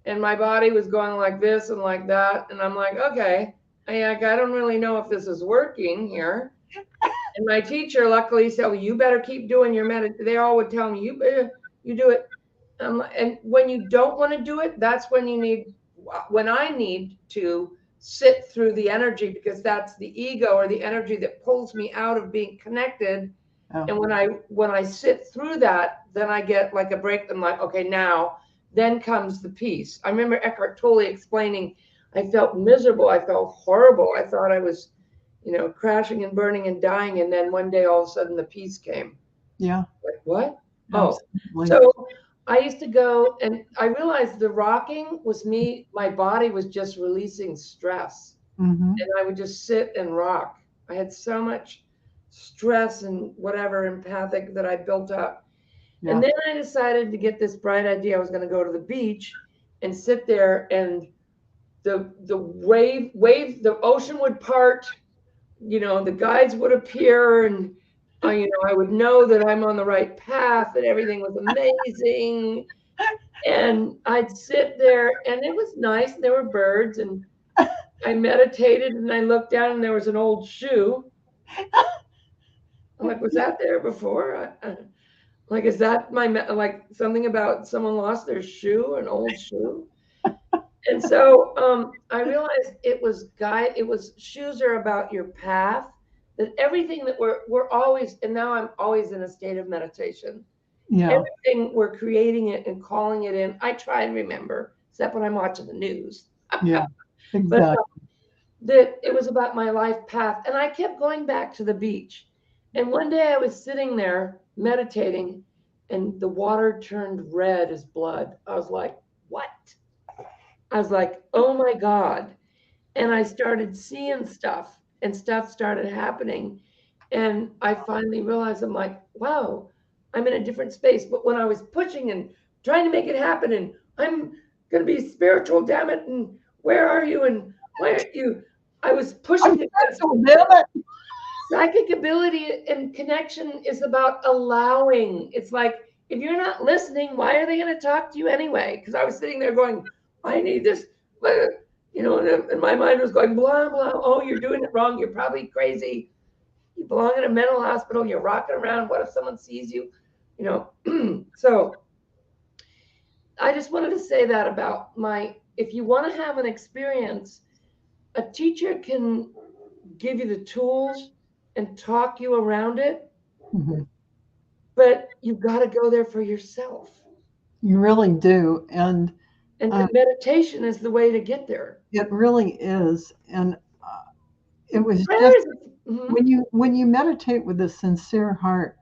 S2: And my body was going like this and like that. And I'm like, okay, I don't really know if this is working here. And my teacher luckily said, well, you better keep doing your meditation. They all would tell me, you do it. And when you don't want to do it, that's when I need to sit through the energy, because that's the ego or the energy that pulls me out of being connected.
S1: Oh.
S2: And when I sit through that, then I get like a break. I'm like, okay, now then comes the peace. I remember Eckhart Tolle explaining, I felt miserable. I felt horrible. I thought I was, crashing and burning and dying. And then one day, all of a sudden, the peace came.
S1: Yeah.
S2: Like, what?
S1: Absolutely.
S2: So I used to go, and I realized the rocking was me. My body was just releasing stress.
S1: Mm-hmm.
S2: And I would just sit and rock. I had so much stress and whatever empathic that I built up.
S1: Yeah.
S2: And then I decided to get this bright idea. I was going to go to the beach and sit there, and the the ocean would part, the guides would appear, and I would know that I'm on the right path, that everything was amazing. And I'd sit there and it was nice. There were birds, and I meditated and I looked down and there was an old shoe. I'm like, was that there before? Like, is that like something about someone lost their shoe, an old shoe? And so I realized it was shoes are about your path, that everything that we're always, and now I'm always in a state of meditation.
S1: Yeah.
S2: Everything, we're creating it and calling it in. I try and remember, except when I'm watching the news.
S1: Yeah.
S2: But
S1: Exactly.
S2: that it was about my life path. And I kept going back to the beach. And one day I was sitting there meditating and the water turned red as blood. I was like, what? I was like, oh my God. And I started seeing stuff, and stuff started happening. And I finally realized, I'm like, wow, I'm in a different space. But when I was pushing and trying to make it happen, and I'm going to be spiritual, damn it, and where are you, and why aren't you? I was pushing
S1: I'm
S2: it.
S1: special, damn it.
S2: Psychic ability and connection is about allowing. It's like, if you're not listening, why are they going to talk to you anyway? Because I was sitting there going, I need this, and my mind was going, blah, blah. Oh, you're doing it wrong. You're probably crazy. You belong in a mental hospital. You're rocking around. What if someone sees you? So I just wanted to say that about if you want to have an experience, a teacher can give you the tools and talk you around it,
S1: Mhm.
S2: but you've got to go there for yourself.
S1: You really do.
S2: And
S1: Uh,
S2: meditation is the way to get there.
S1: it really is. And it was just
S2: Prayer is, mhm.
S1: when you meditate with a sincere heart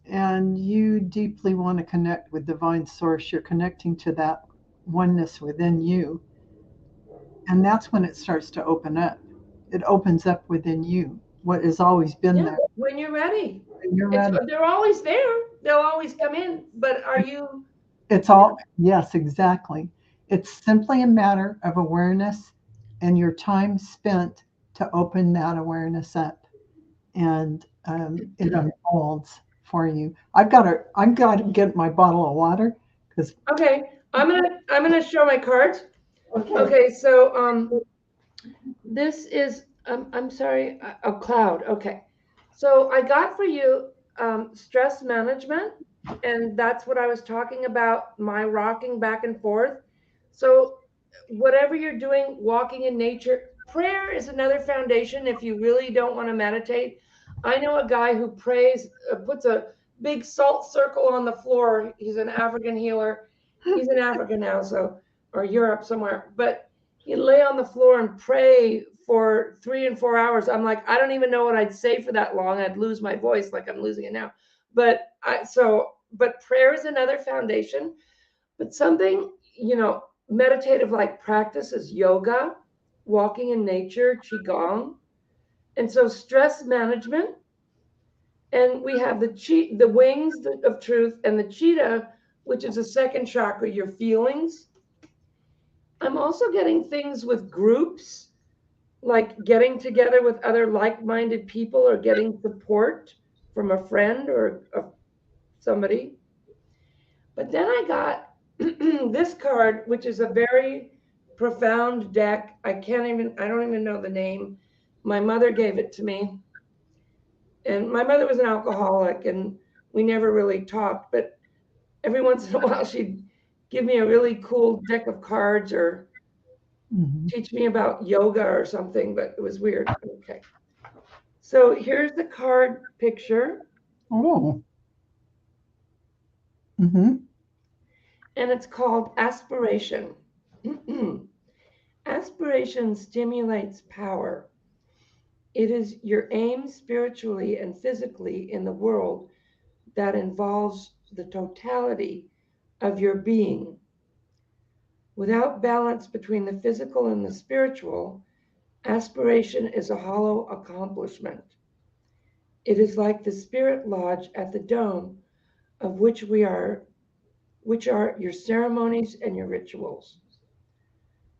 S1: and you deeply want to connect with divine source, you're connecting to that oneness within you. And that's when it starts to open up. It opens up within you, what has always been
S2: Yeah,
S1: there.
S2: when you're ready.
S1: And you're ready.
S2: They're always there. They'll always come in. But are you,
S1: It's all, yes, exactly. It's simply a matter of awareness and your time spent to open that awareness up, and it unfolds for you. I've got to get my bottle of water because
S2: okay, I'm gonna show my cards.
S1: okay.
S2: Okay, so this is I'm sorry, a cloud. Okay. So I got for you stress management, and that's what I was talking about, my rocking back and forth. So whatever you're doing, walking in nature, prayer is another foundation if you really don't want to meditate. I know a guy who prays, puts a big salt circle on the floor. He's an African healer. He's in Africa now, so, or Europe somewhere. But he'd lay on the floor and pray for 3 and 4 hours. I'm like, I don't even know what I'd say for that long. I'd lose my voice like I'm losing it now. But prayer is another foundation. But something, meditative like practice is yoga, walking in nature, qigong. And so stress management, and we have the wings of truth, and the cheetah, which is a second chakra, your feelings. I'm also getting things with groups, like getting together with other like-minded people or getting support from a friend or somebody. But then I got this card, which is a very profound deck. I don't even know the name. My mother gave it to me. And my mother was an alcoholic, and we never really talked, but every once in a while she'd give me a really cool deck of cards or
S1: Mhm.
S2: teach me about yoga or something, but it was weird. Okay. So here's the card picture,
S1: Oh. Hmm.
S2: and it's called aspiration. Aspiration stimulates power. It is your aim spiritually and physically in the world that involves the totality of your being. Without balance between the physical and the spiritual, aspiration is a hollow accomplishment. It is like the spirit lodge at the dome, of which are your ceremonies and your rituals.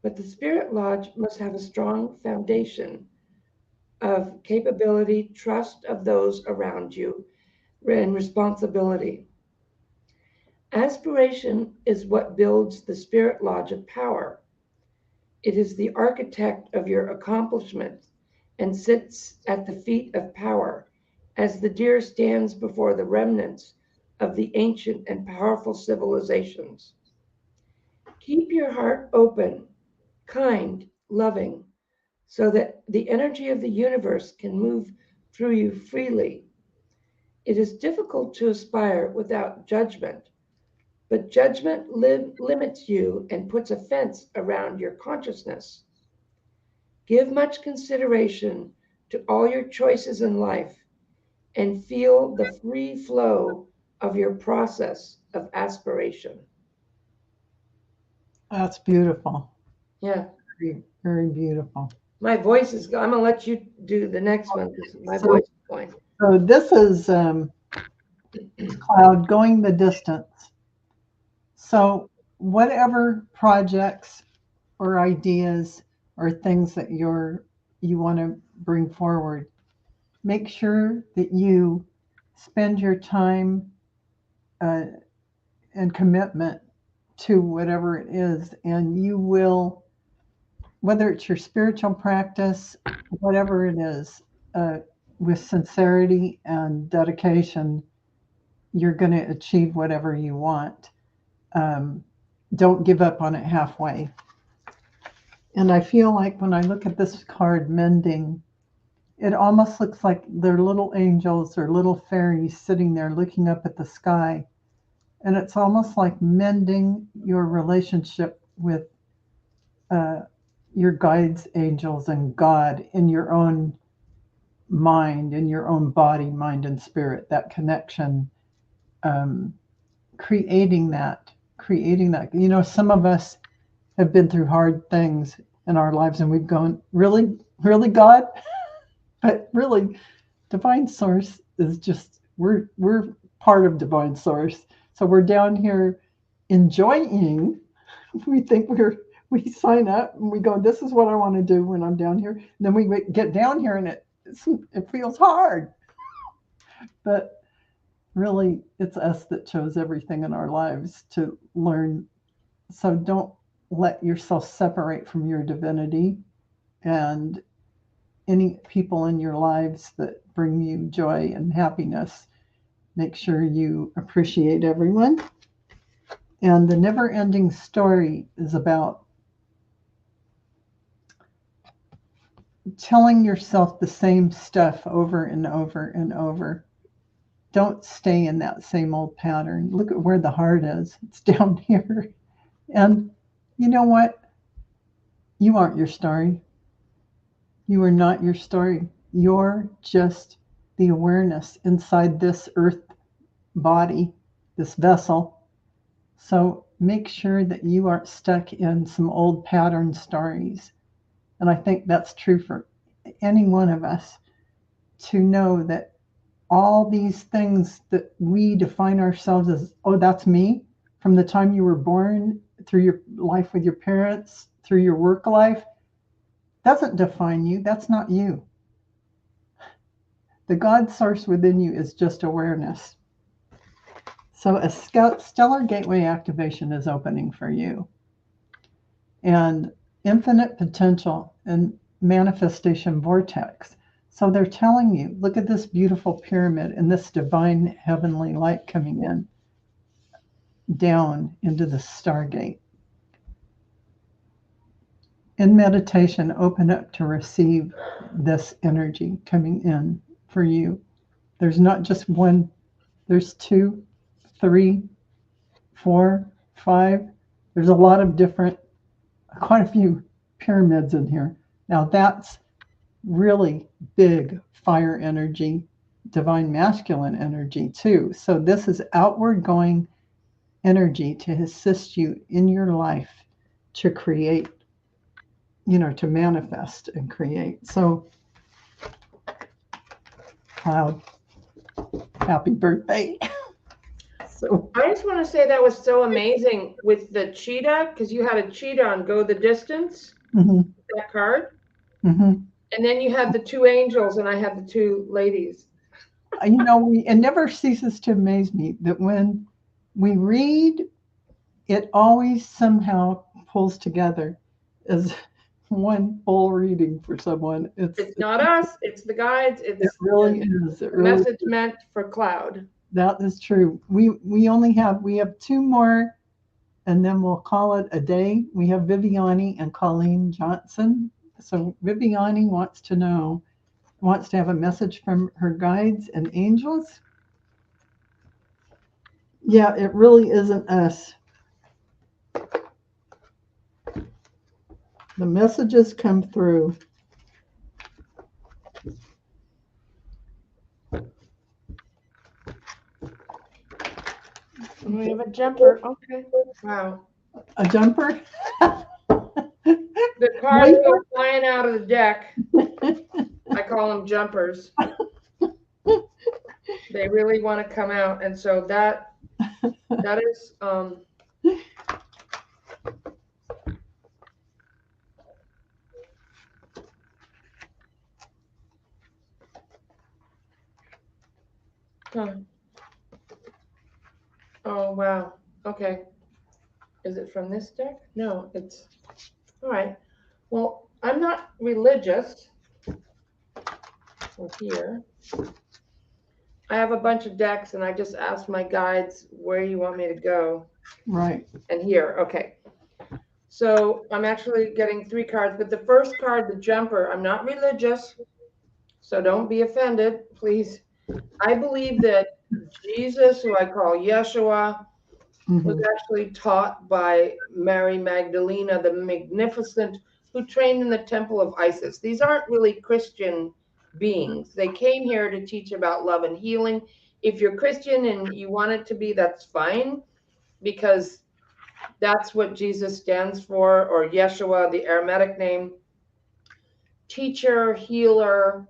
S2: But the spirit lodge must have a strong foundation of capability, trust of those around you, and responsibility. Aspiration is what builds the spirit lodge of power. It is the architect of your accomplishments and sits at the feet of power, as the deer stands before the remnants of the ancient and powerful civilizations. Keep your heart open, kind, loving, so that the energy of the universe can move through you freely. It is difficult to aspire without judgment, but judgment limits you and puts a fence around your consciousness. Give much consideration to all your choices in life and feel the free flow of your process of aspiration.
S1: That's beautiful.
S2: Yeah,
S1: Very, very beautiful.
S2: my voice is going. I'm going to let you do the next one because my
S1: So,
S2: voice is going.
S1: so this is cloud going the distance. So whatever projects or ideas or things that you're you want to bring forward. Make sure that you spend your time uh, and commitment to whatever it is, and you will, whether it's your spiritual practice, whatever it is, with sincerity and dedication, you're going to achieve whatever you want. Um, don't give up on it halfway. And I feel like when I look at this card, mending, it almost looks like they're little angels or little fairies sitting there looking up at the sky. And it's almost like mending your relationship with uh, your guides, angels, and God in your own mind, in your own body, mind, and spirit, that connection, um, creating that. You know, some of us have been through hard things in our lives and we've gone, really, really, God? But really, divine source is just, we're part of divine source. So we're down here enjoying. We think we sign up and we go, this is what I want to do when I'm down here. And then we get down here and it feels hard. But really, it's us that chose everything in our lives to learn. So don't let yourself separate from your divinity, and any people in your lives that bring you joy and happiness. Make sure you appreciate everyone. And the never ending story is about telling yourself the same stuff over and over and over. Don't stay in that same old pattern. Look at where the heart is. It's down here. And you know what? You aren't your story. You are not your story. You're just the awareness inside this earth body, this vessel. So make sure that you aren't stuck in some old pattern stories. And I think that's true for any one of us, to know that all these things that we define ourselves as, oh, that's me, from the time you were born, through your life with your parents, through your work life, doesn't define you. That's not you. The God source within you is just awareness. So a stellar gateway activation is opening for you. And infinite potential and manifestation vortex. So they're telling you, look at this beautiful pyramid and this divine heavenly light coming in down into the stargate. In meditation, open up to receive this energy coming in for you. There's not just one, there's 2, 3, 4, 5. There's a lot of different, quite a few pyramids in here. Now that's really big fire energy, divine masculine energy too. So this is outward going energy to assist you in your life to create, to manifest and create. So Cloud, happy birthday. So
S2: I just want to say that was so amazing with the cheetah, because you had a cheetah on Go the Distance, that card. And then you had the 2 angels and I had the 2 ladies.
S1: It never ceases to amaze me that when we read, it always somehow pulls together as one full reading for someone.
S2: It's not us, it's the guides. It
S1: really is.
S2: It really message is. Meant for Cloud.
S1: That is true. We have 2 more, and then we'll call it a day. We have Viviani and Colleen Johnson. So Viviani wants to have a message from her guides and angels. Yeah, it really isn't us. The messages come through.
S2: We have a jumper. Okay. Wow.
S1: A jumper?
S2: The cards go flying out of the deck. I call them jumpers. They really want to come out, and so that is Huh. Oh, wow. Okay. Is it from this deck? No, it's all right. Well, I'm not religious. We're here. I have a bunch of decks, and I just asked my guides where you want me to go.
S1: Right.
S2: And here, okay. So I'm actually getting 3 cards, but the first card, the jumper, I'm not religious, so don't be offended, please. I believe that Jesus, who I call Yeshua, was
S1: Mhm.
S2: actually taught by Mary Magdalena the Magnificent, who trained in the temple of Isis. These aren't really Christian beings. They came here to teach about love and healing. If you're Christian and you want it to be, that's fine, because that's what Jesus stands for, or Yeshua, the Aramaic name, teacher, healer,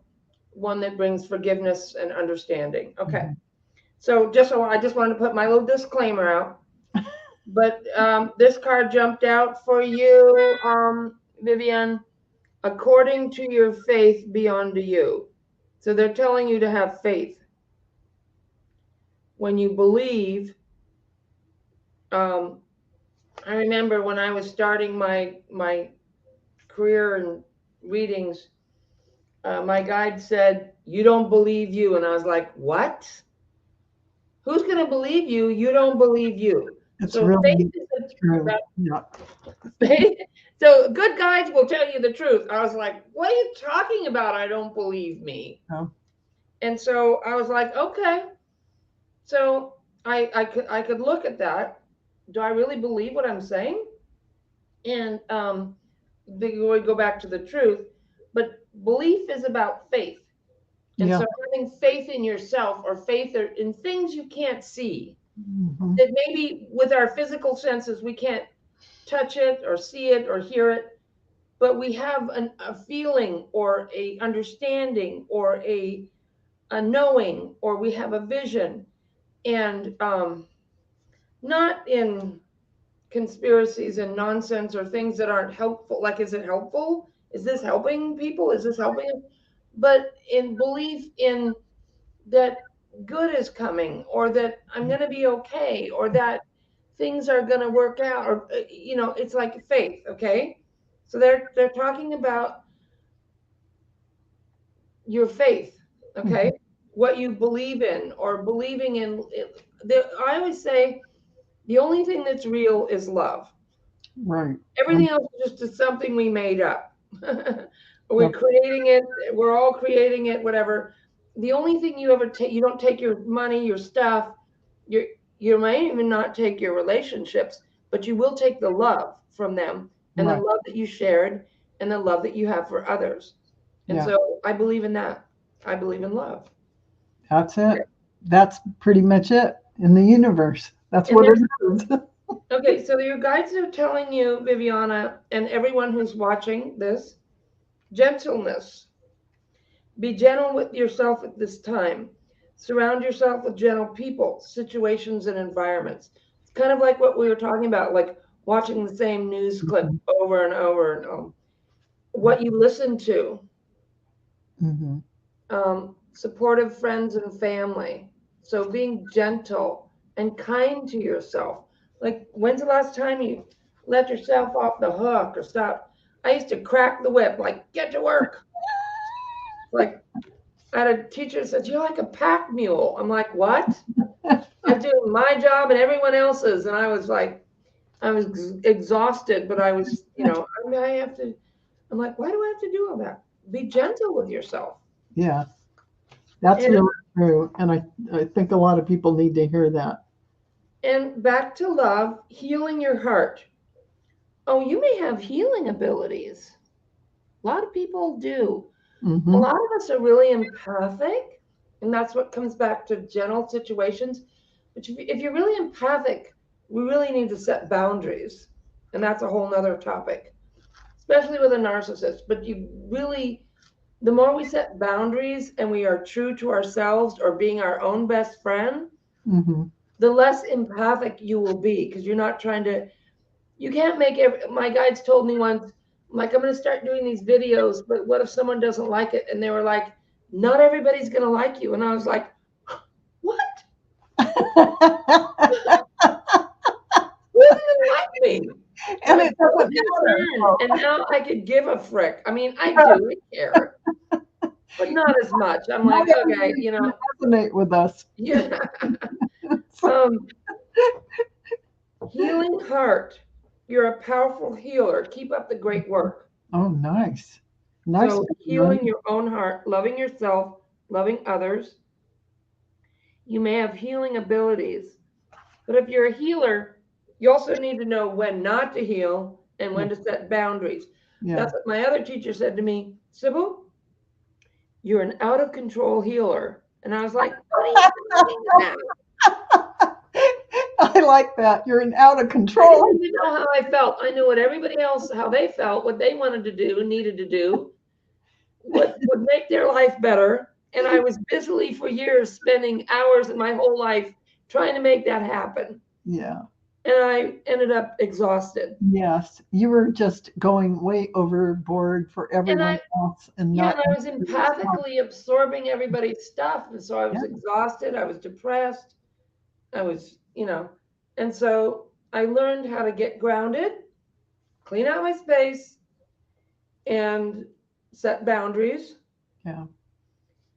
S2: one that brings forgiveness and understanding. Okay.
S1: Mhm.
S2: So I just wanted to put my little disclaimer out. But this card jumped out for you, Vivian. According to your faith, be unto you. So they're telling you to have faith. When you believe, I remember when I was starting my career in readings, my guide said, "You don't believe you," and I was like, "What? Who's going to believe you? You don't believe you."
S1: It's
S2: So faith
S1: really
S2: is
S1: true. Yeah.
S2: faith. So good guides will tell you the truth. I was like, "What are you talking about? I don't believe me."
S1: Yeah.
S2: And so I was like, "Okay." So I could look at that. Do I really believe what I'm saying? And we go back to the truth. But belief is about faith. And
S1: Yeah.
S2: so having faith in yourself, or faith in things you can't see,
S1: Mhm.
S2: that maybe with our physical senses we can't touch it or see it or hear it, but we have a feeling or a understanding or a knowing, or we have a vision. And not in conspiracies and nonsense or things that aren't helpful. Like, is it helpful? Is this helping people? Is this helping? But in belief in that good is coming, or that I'm going to be okay, or that things are going to work out, or it's like faith. Okay, so they're talking about your faith. Okay,
S1: Mhm.
S2: what you believe in, or believing in. I always say the only thing that's real is love.
S1: Right.
S2: Everything else is just something we made up. We're
S1: Yep.
S2: creating it. We're all creating it. Whatever. The only thing you ever take, you don't take your money, your stuff. You you may even not take your relationships, but you will take the love from them, and the
S1: Right.
S2: love that you shared, and the love that you have for others. And
S1: Yeah.
S2: so I believe in that. I believe in love.
S1: That's it. That's pretty much it in the universe. That's
S2: And
S1: what it
S2: there's
S1: is.
S2: okay. So your guides are telling you, Viviana, and everyone who's watching this, gentleness. Be gentle with yourself at this time. Surround yourself with gentle people, situations, and environments. It's kind of like what we were talking about, like watching the same news clip
S1: Mhm.
S2: over and over, and what you listen to,
S1: Mhm.
S2: supportive friends and family. So being gentle and kind to yourself. Like, when's the last time you let yourself off the hook or stop? I used to crack the whip, like, get to work. Like, I had a teacher that said, "You're like a pack mule." I'm like, "What?" I'm doing my job and everyone else's. And I was like, I was exhausted, but I was, I have to, I'm like, why do I have to do all that? Be gentle with yourself.
S1: Yeah. That's
S2: And,
S1: really true. And I think a lot of people need to hear that.
S2: and back to love, healing your heart. Oh, you may have healing abilities. A lot of people do. A
S1: Hmm.
S2: lot of us are really empathic, and that's what comes back to gentle situations. But if you're really empathic, we really need to set boundaries, and that's a whole nother topic, especially with a narcissist. But the more we set boundaries and we are true to ourselves, or being our own best friend,
S1: Hmm.
S2: the less empathic you will be, because you're not trying to. You can't make my guides told me once, like, I'm going to start doing these videos, but what if someone doesn't like it? And they were like, not everybody's going to like you. And I was like, What?
S1: And
S2: Who didn't like me? I was
S1: it
S2: so
S1: doesn't matter.
S2: concerned. And now I could give a frick. I mean, I do care, but not as much. I'm
S1: Not
S2: like, okay,
S1: everybody
S2: you
S1: can
S2: know,
S1: resonate with us.
S2: yeah. Um, Healing heart. You're a powerful healer. Keep up the great work.
S1: Oh, nice. Nice.
S2: So,
S1: One.
S2: healing your own heart, loving yourself, loving others. You may have healing abilities, but if you're a healer, you also need to know when not to heal and when to set boundaries.
S1: Yeah.
S2: That's what my other teacher said to me, Sibyl, you're an out of control healer. And I was like, what are you talking about?
S1: I like that. You're an out of
S2: I
S1: control.
S2: didn't even know how I felt. I knew what everybody else, how they felt, what they wanted to do, needed to do, what would make their life better. And I was busily for years spending hours in my whole life trying to make that happen.
S1: Yeah.
S2: And I ended up exhausted.
S1: Yes. You were just going way overboard for
S2: And
S1: everyone
S2: I,
S1: else and
S2: yeah,
S1: not
S2: and I was
S1: for yourself.
S2: empathically absorbing everybody's stuff. And so I
S1: Yeah.
S2: was exhausted. I was depressed. I was, and so I learned how to get grounded, clean out my space, and set boundaries.
S1: Yeah.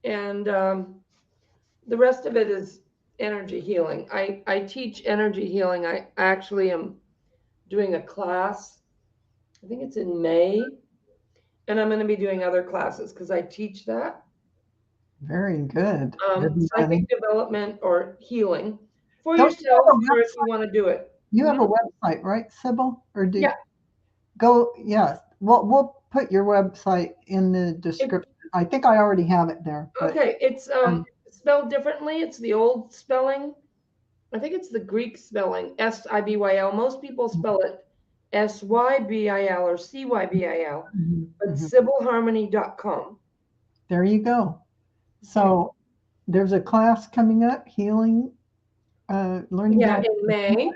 S2: And the rest of it is energy healing. I teach energy healing. I actually am doing a class. I think it's in May. And I'm going to be doing other classes because I teach that.
S1: Very good.
S2: Psychic development or healing for
S1: Don't you
S2: yourself
S1: have a
S2: or if you
S1: website?
S2: want to do it.
S1: You have a website, right, Sibyl? Or do you
S2: Yeah.
S1: go? Yes. Well, we'll put your website in the
S2: It,
S1: description. I think I already have it there, but
S2: okay. It's
S1: um,
S2: spelled differently. It's the old spelling. I think it's the Greek spelling, Sibyl. Most people spell it Sybil or Cybil, but
S1: mhm.
S2: SibylHarmony.com.
S1: There you go. So there's a class coming up, healing, learning
S2: Yeah,
S1: how to
S2: in May,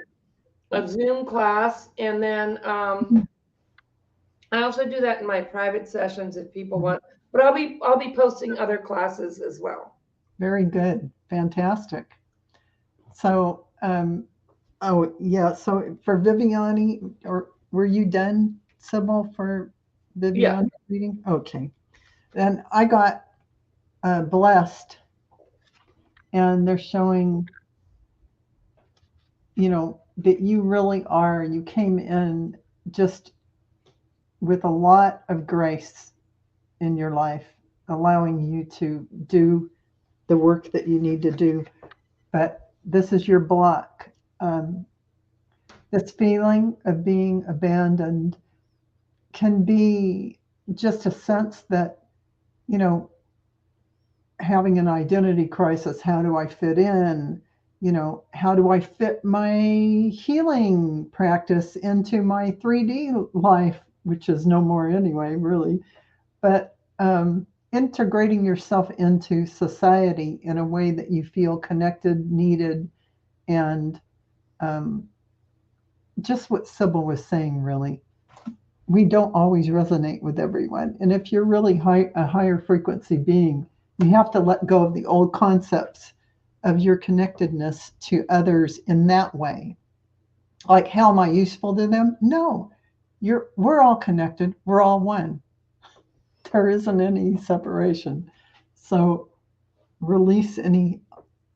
S2: a Zoom class, and then I also do that in my private sessions if people want. But I'll be posting other classes as well.
S1: Very good. Fantastic. So, oh, yeah. So for Viviani, or were you done, Sybil, for
S2: Yeah.
S1: Viviani reading? Okay. Then I got blessed, and they're showing, that you really are. You came in just with a lot of grace in your life, allowing you to do the work that you need to do. But this is your block. Um, this feeling of being abandoned can be just a sense that, you know, having an identity crisis. How do I fit in? How do I fit my healing practice into my 3D life, which is no more anyway, really. But integrating yourself into society in a way that you feel connected, needed, and um, just what Sybil was saying, really. We don't always resonate with everyone. And if you're really a higher frequency being, you have to let go of the old concepts of your connectedness to others in that way. Like, how am I useful to them? No, we're all connected. We're all one. There isn't any separation. So release any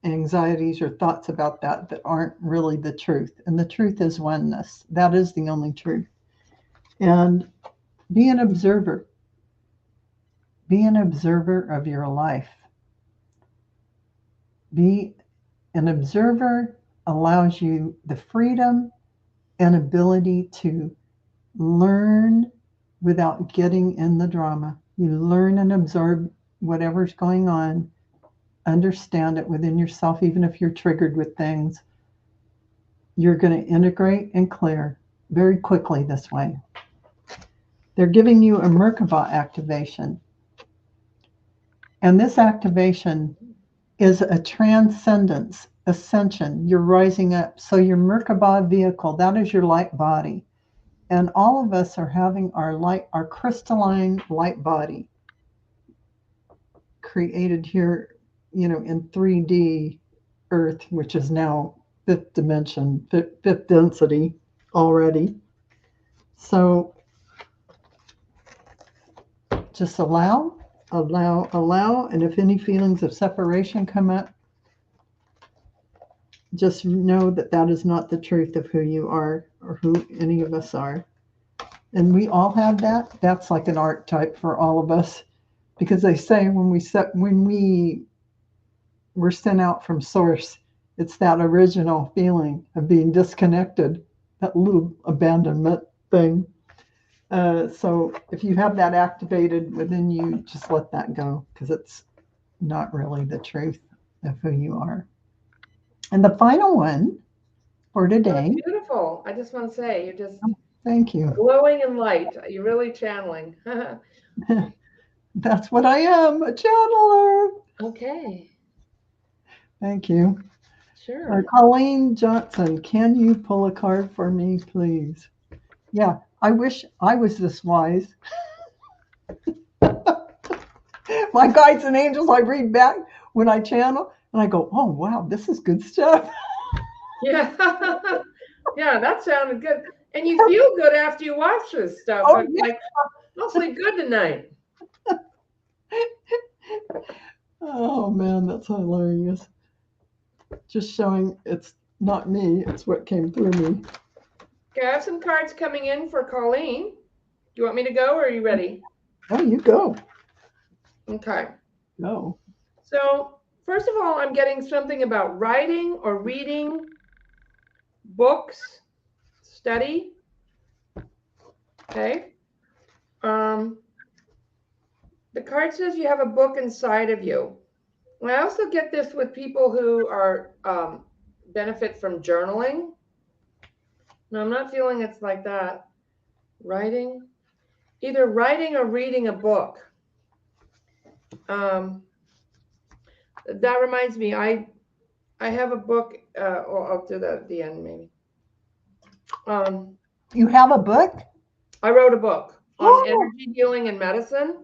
S1: anxieties or thoughts about that aren't really the truth. And the truth is oneness. That is the only truth. And be an observer. Be an observer of your life. Be an observer allows you the freedom and ability to learn without getting in the drama. You learn and absorb whatever's going on, understand it within yourself, even if you're triggered with things. You're going to integrate and clear very quickly this way. They're giving you a Merkaba activation. And this activation is a transcendence, ascension. You're rising up. So your Merkaba vehicle, that is your light body. And all of us are having our crystalline light body created here, in 3D. Earth, which is now fifth dimension, fifth density already. So just allow, and if any feelings of separation come up, just know that that is not the truth of who you are or who any of us are. And we all have that. That's like an archetype for all of us, because they say when we were sent out from source, it's that original feeling of being disconnected, that little abandonment thing. So if you have that activated within you, just let that go, because it's not really the truth of who you are. And the final one for today.
S2: Beautiful. I just want to say, you're just
S1: Thank you.
S2: glowing in light. You're really channeling.
S1: That's what I am, a channeler.
S2: Okay.
S1: Thank you.
S2: Sure.
S1: Colleen Johnson, can you pull a card for me, please? Yeah, I wish I was this wise. My guides and angels, I read back when I channel, and I go, oh, wow, this is good stuff.
S2: Yeah. Yeah, that sounded good. And you feel good after you watch this stuff.
S1: Oh,
S2: It's like, I'll sleep good tonight.
S1: Oh, man, that's hilarious. Just showing it's not me, it's what came through me.
S2: Okay, I have some cards coming in for Colleen. Do you want me to go, or are you ready?
S1: Oh, you go.
S2: Okay.
S1: Go.
S2: So, first of all, I'm getting something about writing or reading, books, study. Okay. The card says you have a book inside of you. And I also get this with people who are benefit from journaling. No, I'm not feeling it's like that. Writing, either writing or reading a book. That reminds me, I have a book. Or I'll do that at the end, maybe.
S1: You have a book?
S2: I wrote a book on energy healing and medicine.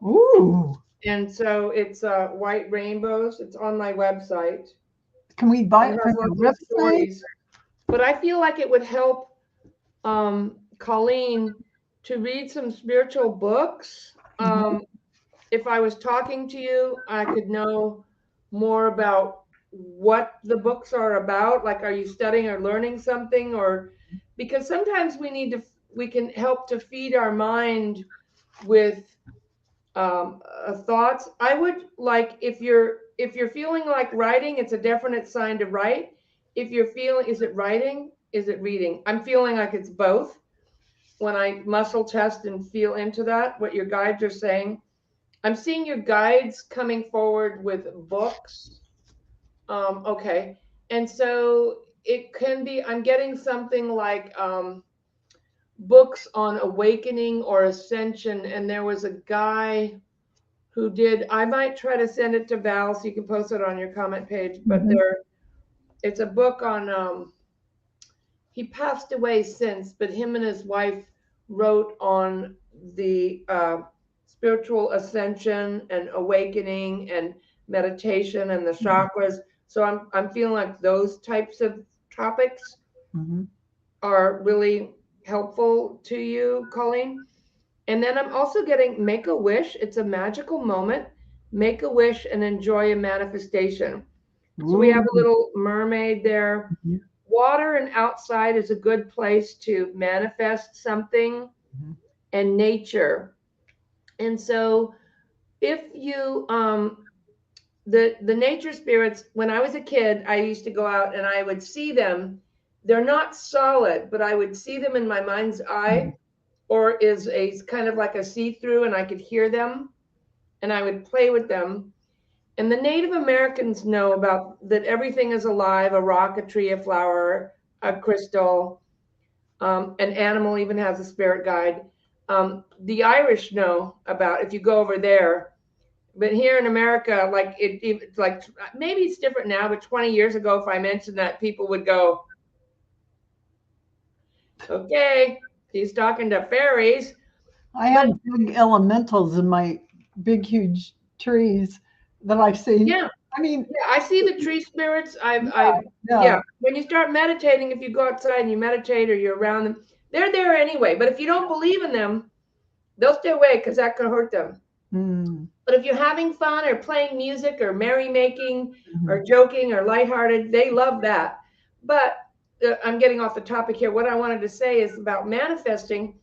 S1: Ooh.
S2: And so it's White Rainbows. It's on my website.
S1: Can we buy
S2: It
S1: it
S2: has
S1: from
S2: lots
S1: your
S2: of
S1: website?
S2: stories. But I feel like it would help Colleen to read some spiritual books. If I was talking to you, I could know more about what the books are about. Like, are you studying or learning something? Or because sometimes we can help to feed our mind with thoughts. I would like, if you're feeling like writing, it's a definite sign to write. If you're feeling, is it writing? Is it reading? I'm feeling like it's both. When I muscle test and feel into that, what your guides are saying, I'm seeing your guides coming forward with books. Okay. And so it can be, I'm getting something like books on awakening or ascension. And there was a guy who did, I might try to send it to Val so you can post it on your comment page, but it's a book on, he passed away since, but him and his wife wrote on the spiritual ascension and awakening and meditation and the chakras. So I'm feeling like those types of topics are really helpful to you, Colleen. And then I'm also getting make a wish. It's a magical moment. Make a wish and enjoy a manifestation. So we have a little mermaid there. Water and outside is a good place to manifest something, and nature. And so if you the nature spirits, when I was a kid, I used to go out and I would see them. They're not solid, but I would see them in my mind's eye, or is a kind of like a see-through, and I could hear them and I would play with them. And the Native Americans know about that everything is alive, a rock, a tree, a flower, a crystal, an animal even has a spirit guide. The Irish know about, if you go over there. But here in America, like it's like, maybe it's different now, but 20 years ago, if I mentioned that, people would go, okay, he's talking to fairies.
S1: I have big elementals in my big, huge trees that I see.
S2: Yeah.
S1: I mean,
S2: Yeah, I see the tree spirits.
S1: yeah,
S2: Yeah.
S1: yeah.
S2: When you start meditating, if you go outside and you meditate or you're around them, they're there anyway. But if you don't believe in them, they'll stay away because that could hurt them.
S1: Mm,
S2: But if you're having fun or playing music or merrymaking or
S1: mhm,
S2: joking or lighthearted, they love that. But I'm getting off the topic here. What I wanted to say is about manifesting.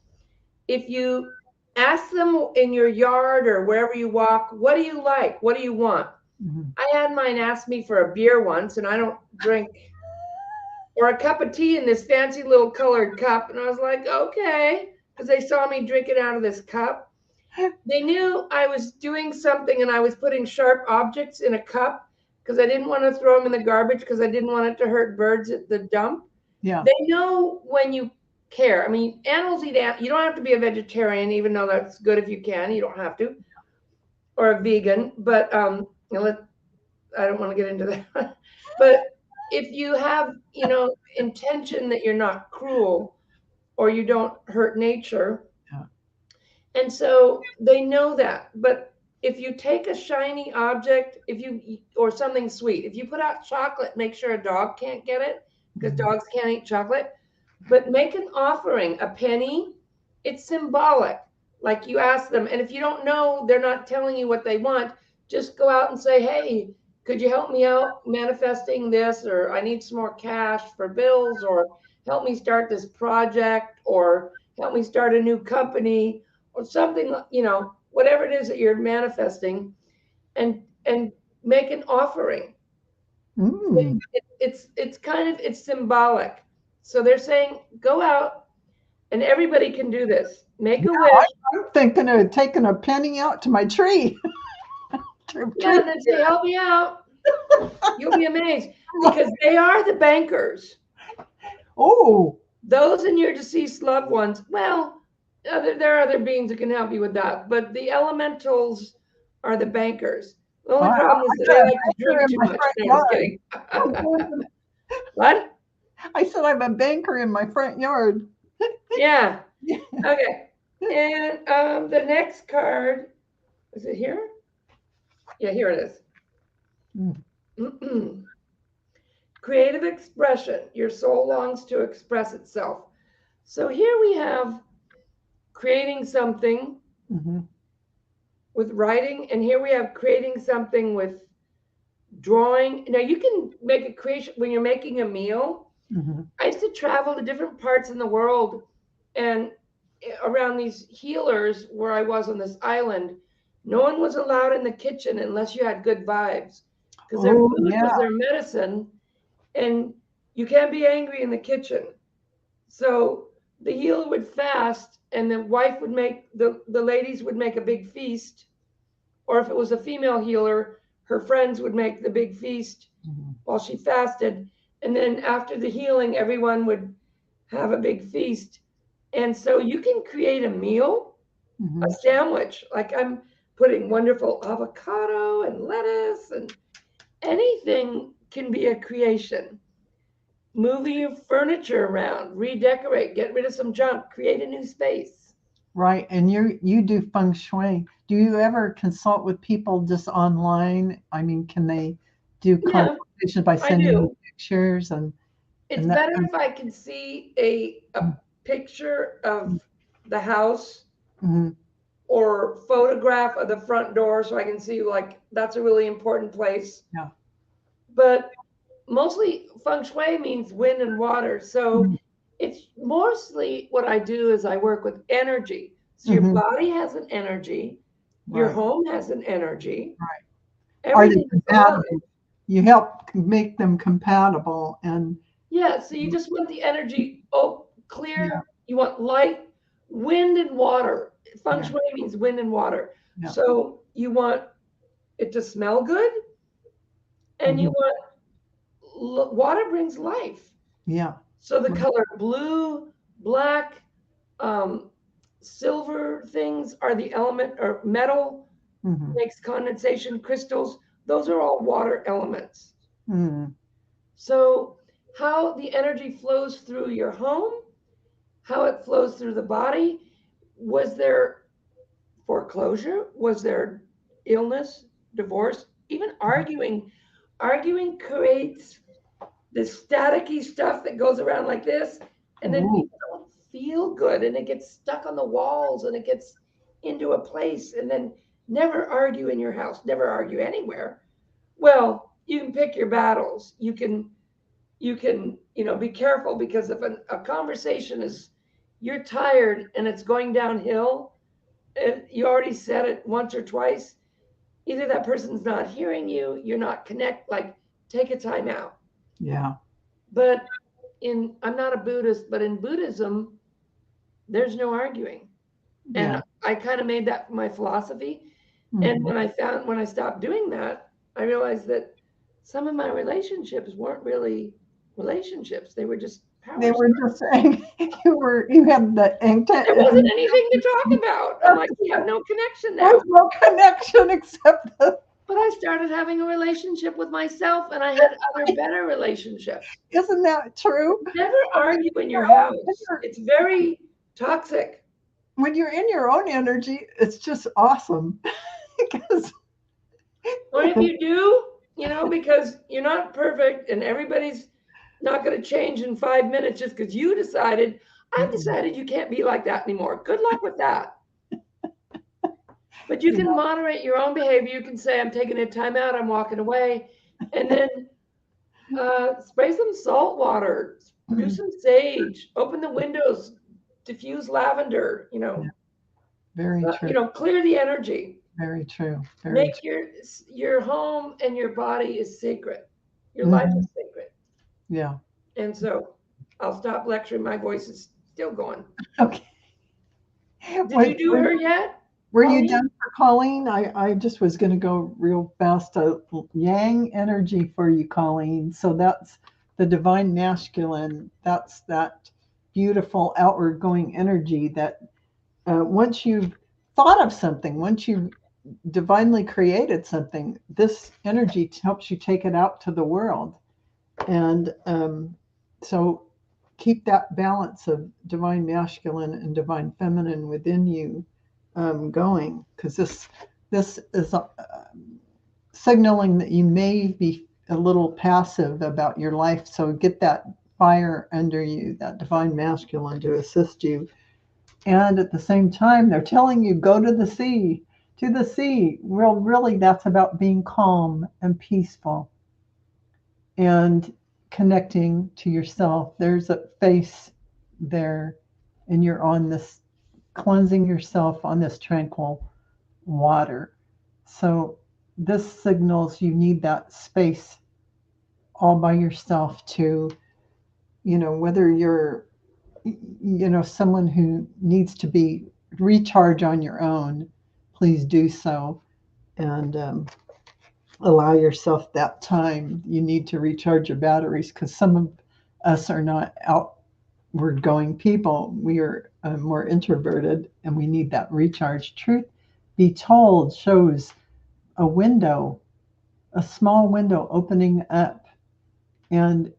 S2: If you ask them in your yard or wherever you walk, what do you like? What do you want?
S1: mhm.
S2: I had mine ask me for a beer once, and I don't drink, or a cup of tea in this fancy little colored cup. And I was like, okay, because they saw me drinking out of this cup. They knew I was doing something and I was putting sharp objects in a cup because I didn't want to throw them in the garbage because I didn't want it to hurt birds at the dump.
S1: Yeah.
S2: They know when you care. I mean, animals eat You don't have to be a vegetarian, even though that's good if you can. You don't have to, or a vegan. But I don't want to get into that. But if you have, intention that you're not cruel or you don't hurt nature,
S1: Yeah.
S2: and so they know that. But if you take a shiny object, or something sweet, if you put out chocolate, make sure a dog can't get it because
S1: Mhm.
S2: dogs can't eat chocolate. But make an offering, a penny, it's symbolic. Like you ask them, and if you don't know, they're not telling you what they want, just go out and say, hey, could you help me out manifesting this? Or I need some more cash for bills, or help me start this project, or help me start a new company, or something, whatever it is that you're manifesting, and make an offering.
S1: Mm.
S2: It's symbolic. So they're saying, go out, and everybody can do this. Make
S1: Yeah,
S2: a wish.
S1: I'm thinking of taking a penny out to my tree.
S2: Yeah,
S1: Tree.
S2: then say, help me out. You'll be amazed because they are the bankers.
S1: Oh,
S2: Those in your deceased loved ones, well, there are other beings that can help you with that, but the elementals are the bankers. The only
S1: I
S2: problem is that
S1: got
S2: they
S1: a
S2: like to
S1: banker
S2: drink
S1: in
S2: too
S1: my
S2: much.
S1: front
S2: No, I'm just
S1: yard.
S2: kidding.
S1: I'm going
S2: What?
S1: I said I'm a banker in my front yard.
S2: Yeah. Okay. And the next card, is it here? Yeah, here it
S1: Mm,
S2: is. Creative expression. Your soul longs to express itself. So here we have creating something
S1: mhm,
S2: with writing, and here we have creating something with drawing. Now you can make a creation when you're making a meal.
S1: mhm.
S2: I used to travel to different parts in the world, and around these healers where I was on this island, no one was allowed in the kitchen unless you had good vibes because their
S1: Oh,
S2: food was
S1: yeah.
S2: their medicine, and you can't be angry in the kitchen. So the healer would fast, and the wife would make the ladies would make a big feast, or if it was a female healer, her friends would make the big feast
S1: Mhm,
S2: while she fasted, and then after the healing, everyone would have a big feast. And so you can create a meal, a
S1: mhm.
S2: sandwich. Like I'm putting wonderful avocado and lettuce, and anything can be a creation. Move your furniture around, redecorate, get rid of some junk, create a new space.
S1: Right. And you do feng shui. Do you ever consult with people just online? I mean, can they do
S2: Yeah,
S1: consultation by
S2: I
S1: sending you
S2: do.
S1: pictures
S2: It's
S1: and that
S2: better
S1: kind
S2: if I can see a picture of the house
S1: of, mhm,
S2: or photograph of the front door so I can see, like, that's a really important place.
S1: yeah.
S2: But mostly feng shui means wind and water. So
S1: Mhm,
S2: it's mostly what I do is I work with energy. So your
S1: mhm,
S2: body has an energy, your
S1: right.
S2: home has an energy,
S1: Right. Are they
S2: everything is alive.
S1: compatible? You help make them compatible and
S2: Yeah, so you just want the energy,
S1: yeah,
S2: clear. You want light, wind, and water. Feng
S1: yeah,
S2: shui means wind and water.
S1: yeah.
S2: So you want it to smell good, and you
S1: Mhm,
S2: want water brings life.
S1: yeah.
S2: So the
S1: Right.
S2: color blue, black, um, silver things are the element, or metal
S1: Mhm,
S2: makes condensation, crystals. Those are all water elements.
S1: mhm,
S2: So how the energy flows through your home, how it flows through the body. Was there foreclosure? Was there illness, divorce, even
S1: mhm.
S2: arguing? arguing creates this staticky stuff that goes around like this, and then
S1: Ooh,
S2: people don't feel good, and it gets stuck on the walls, and it gets into a place, and then never argue in your house, never argue anywhere. Well, you can pick your battles. You can be careful, because if a conversation is, you're tired and it's going downhill, and you already said it once or twice, either that person's not hearing you, you're not like, take a time out.
S1: yeah,
S2: But I'm not a Buddhist, but in Buddhism, there's no arguing.
S1: yeah.
S2: And I kind of made that my philosophy. And
S1: Mhm.
S2: when I stopped doing that, I realized that some of my relationships weren't really relationships. They were just
S1: They
S2: power.
S1: were just saying you had the
S2: There wasn't anything to talk about. I'm like, we have no connection now.
S1: there's no connection except the.
S2: But I started having a relationship with myself, and I had other better relationships.
S1: Isn't that true?
S2: Never
S1: I mean,
S2: argue in your
S1: you're all-
S2: house. It's very toxic.
S1: when you're in your own energy, it's just awesome. Because
S2: Or if you do, because you're not perfect and everybody's not going to change in 5 minutes just because I've decided you can't be like that anymore. Good luck with that. But you can moderate your own behavior. You can say, I'm taking a time out, I'm walking away. And then spray some salt water, do some sage, open the windows, diffuse lavender,
S1: very true.
S2: Clear the energy.
S1: Very true. Very
S2: Make
S1: true.
S2: your home and your body is sacred. Your life is sacred.
S1: Yeah.
S2: And so I'll stop lecturing. My voice is still going.
S1: Okay.
S2: Did you do her yet?
S1: Were you done for Colleen? I just was going to go real fast. Yang energy for you, Colleen. So that's the divine masculine. That's that beautiful outward going energy that once you've thought of something, once you've divinely created something, this energy helps you take it out to the world. And so keep that balance of divine masculine and divine feminine within you going, because this is signaling that you may be a little passive about your life. So get that fire under you, that divine masculine, to assist you. And at the same time, they're telling you, go to the sea, to the sea. Well, really, that's about being calm and peaceful and connecting to yourself. There's a face there, and you're on this, cleansing yourself on this tranquil water. So this signals you need that space all by yourself to, whether you're, someone who needs to be recharge on your own, please do so. And allow yourself that time. You need to recharge your batteries, because some of us are not outward going people. We are more introverted, and we need that recharge. Truth be told shows a window, a small window opening up. And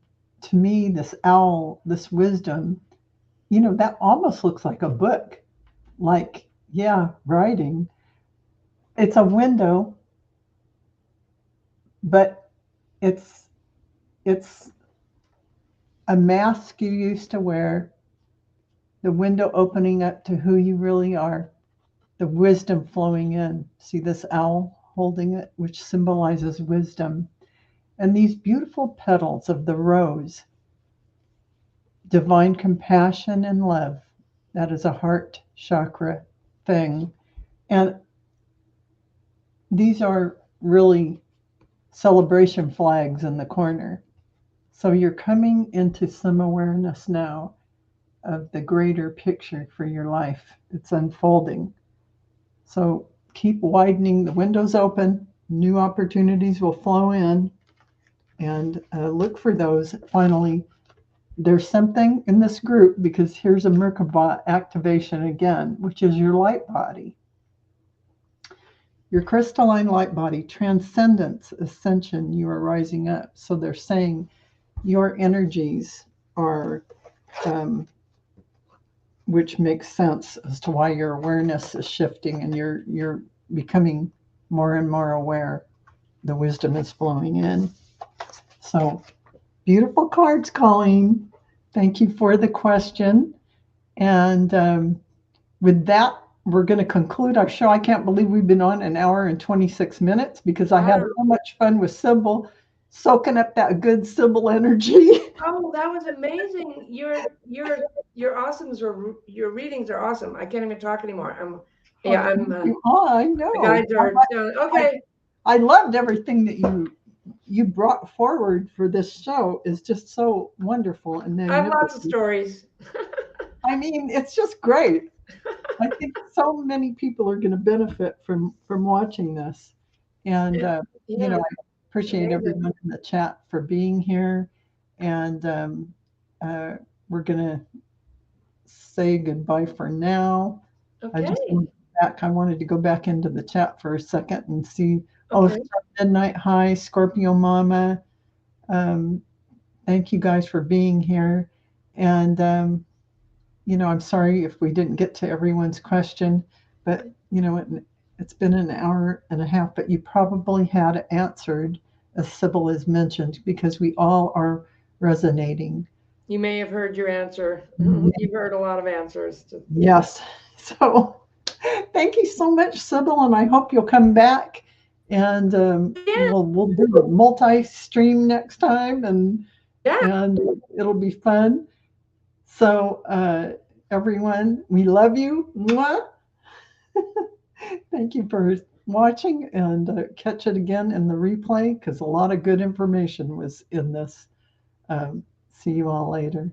S1: to me, this owl, this wisdom, that almost looks like a book. Like, yeah, writing. It's a window, but it's a mask you used to wear, the window opening up to who you really are, the wisdom flowing in. See this owl holding it, which symbolizes wisdom. And these beautiful petals of the rose, divine compassion and love. That is a heart chakra thing. And these are really celebration flags in the corner. So you're coming into some awareness now of the greater picture for your life. It's unfolding. So keep widening, the windows open, new opportunities will flow in, and look for those. Finally, there's something in this group, because here's a Merkaba activation again, which is your light body. Your crystalline light body, transcendence, ascension, you are rising up. So they're saying your energies are, which makes sense as to why your awareness is shifting, and you're becoming more and more aware. The wisdom is flowing in. So beautiful cards, Colleen. Thank you for the question. And with that, we're going to conclude our show. I can't believe we've been on an hour and 26 minutes because I had
S2: Wow.
S1: so much fun with Sibyl, soaking up that good Sibyl energy.
S2: Oh, that was amazing. Your awesomes are your readings are awesome. I can't even talk anymore.
S1: Oh,
S2: Yeah, I'm
S1: thank you. Oh, I
S2: the
S1: know.
S2: guides are done.
S1: I,
S2: Okay.
S1: I loved everything that you brought forward for this show. Is just so wonderful and
S2: I have lots of
S1: magnificent.
S2: stories.
S1: I mean, it's just great. I think so many people are going to benefit from watching this, and
S2: Yeah,
S1: I appreciate
S2: amazing.
S1: everyone in the chat for being here, and uh, we're going to say goodbye for now. I just
S2: Okay.
S1: went back. I wanted to go back into the chat for a second and see. Oh,
S2: Okay.
S1: Midnight High, Scorpio Mama. Um, thank you guys for being here, and I'm sorry if we didn't get to everyone's question, but it's been an hour and a half, but you probably had it answered, as Sybil has mentioned, because we all are resonating.
S2: You may have heard your answer. You've heard a lot of answers.
S1: Yes. So thank you so much, Sybil, and I hope you'll come back and
S2: Yeah.
S1: we'll do the multi-stream next time,
S2: Yeah.
S1: and it'll be fun. So everyone, we love you. Mwah. Thank you for watching, and catch it again in the replay because a lot of good information was in this. See you all later.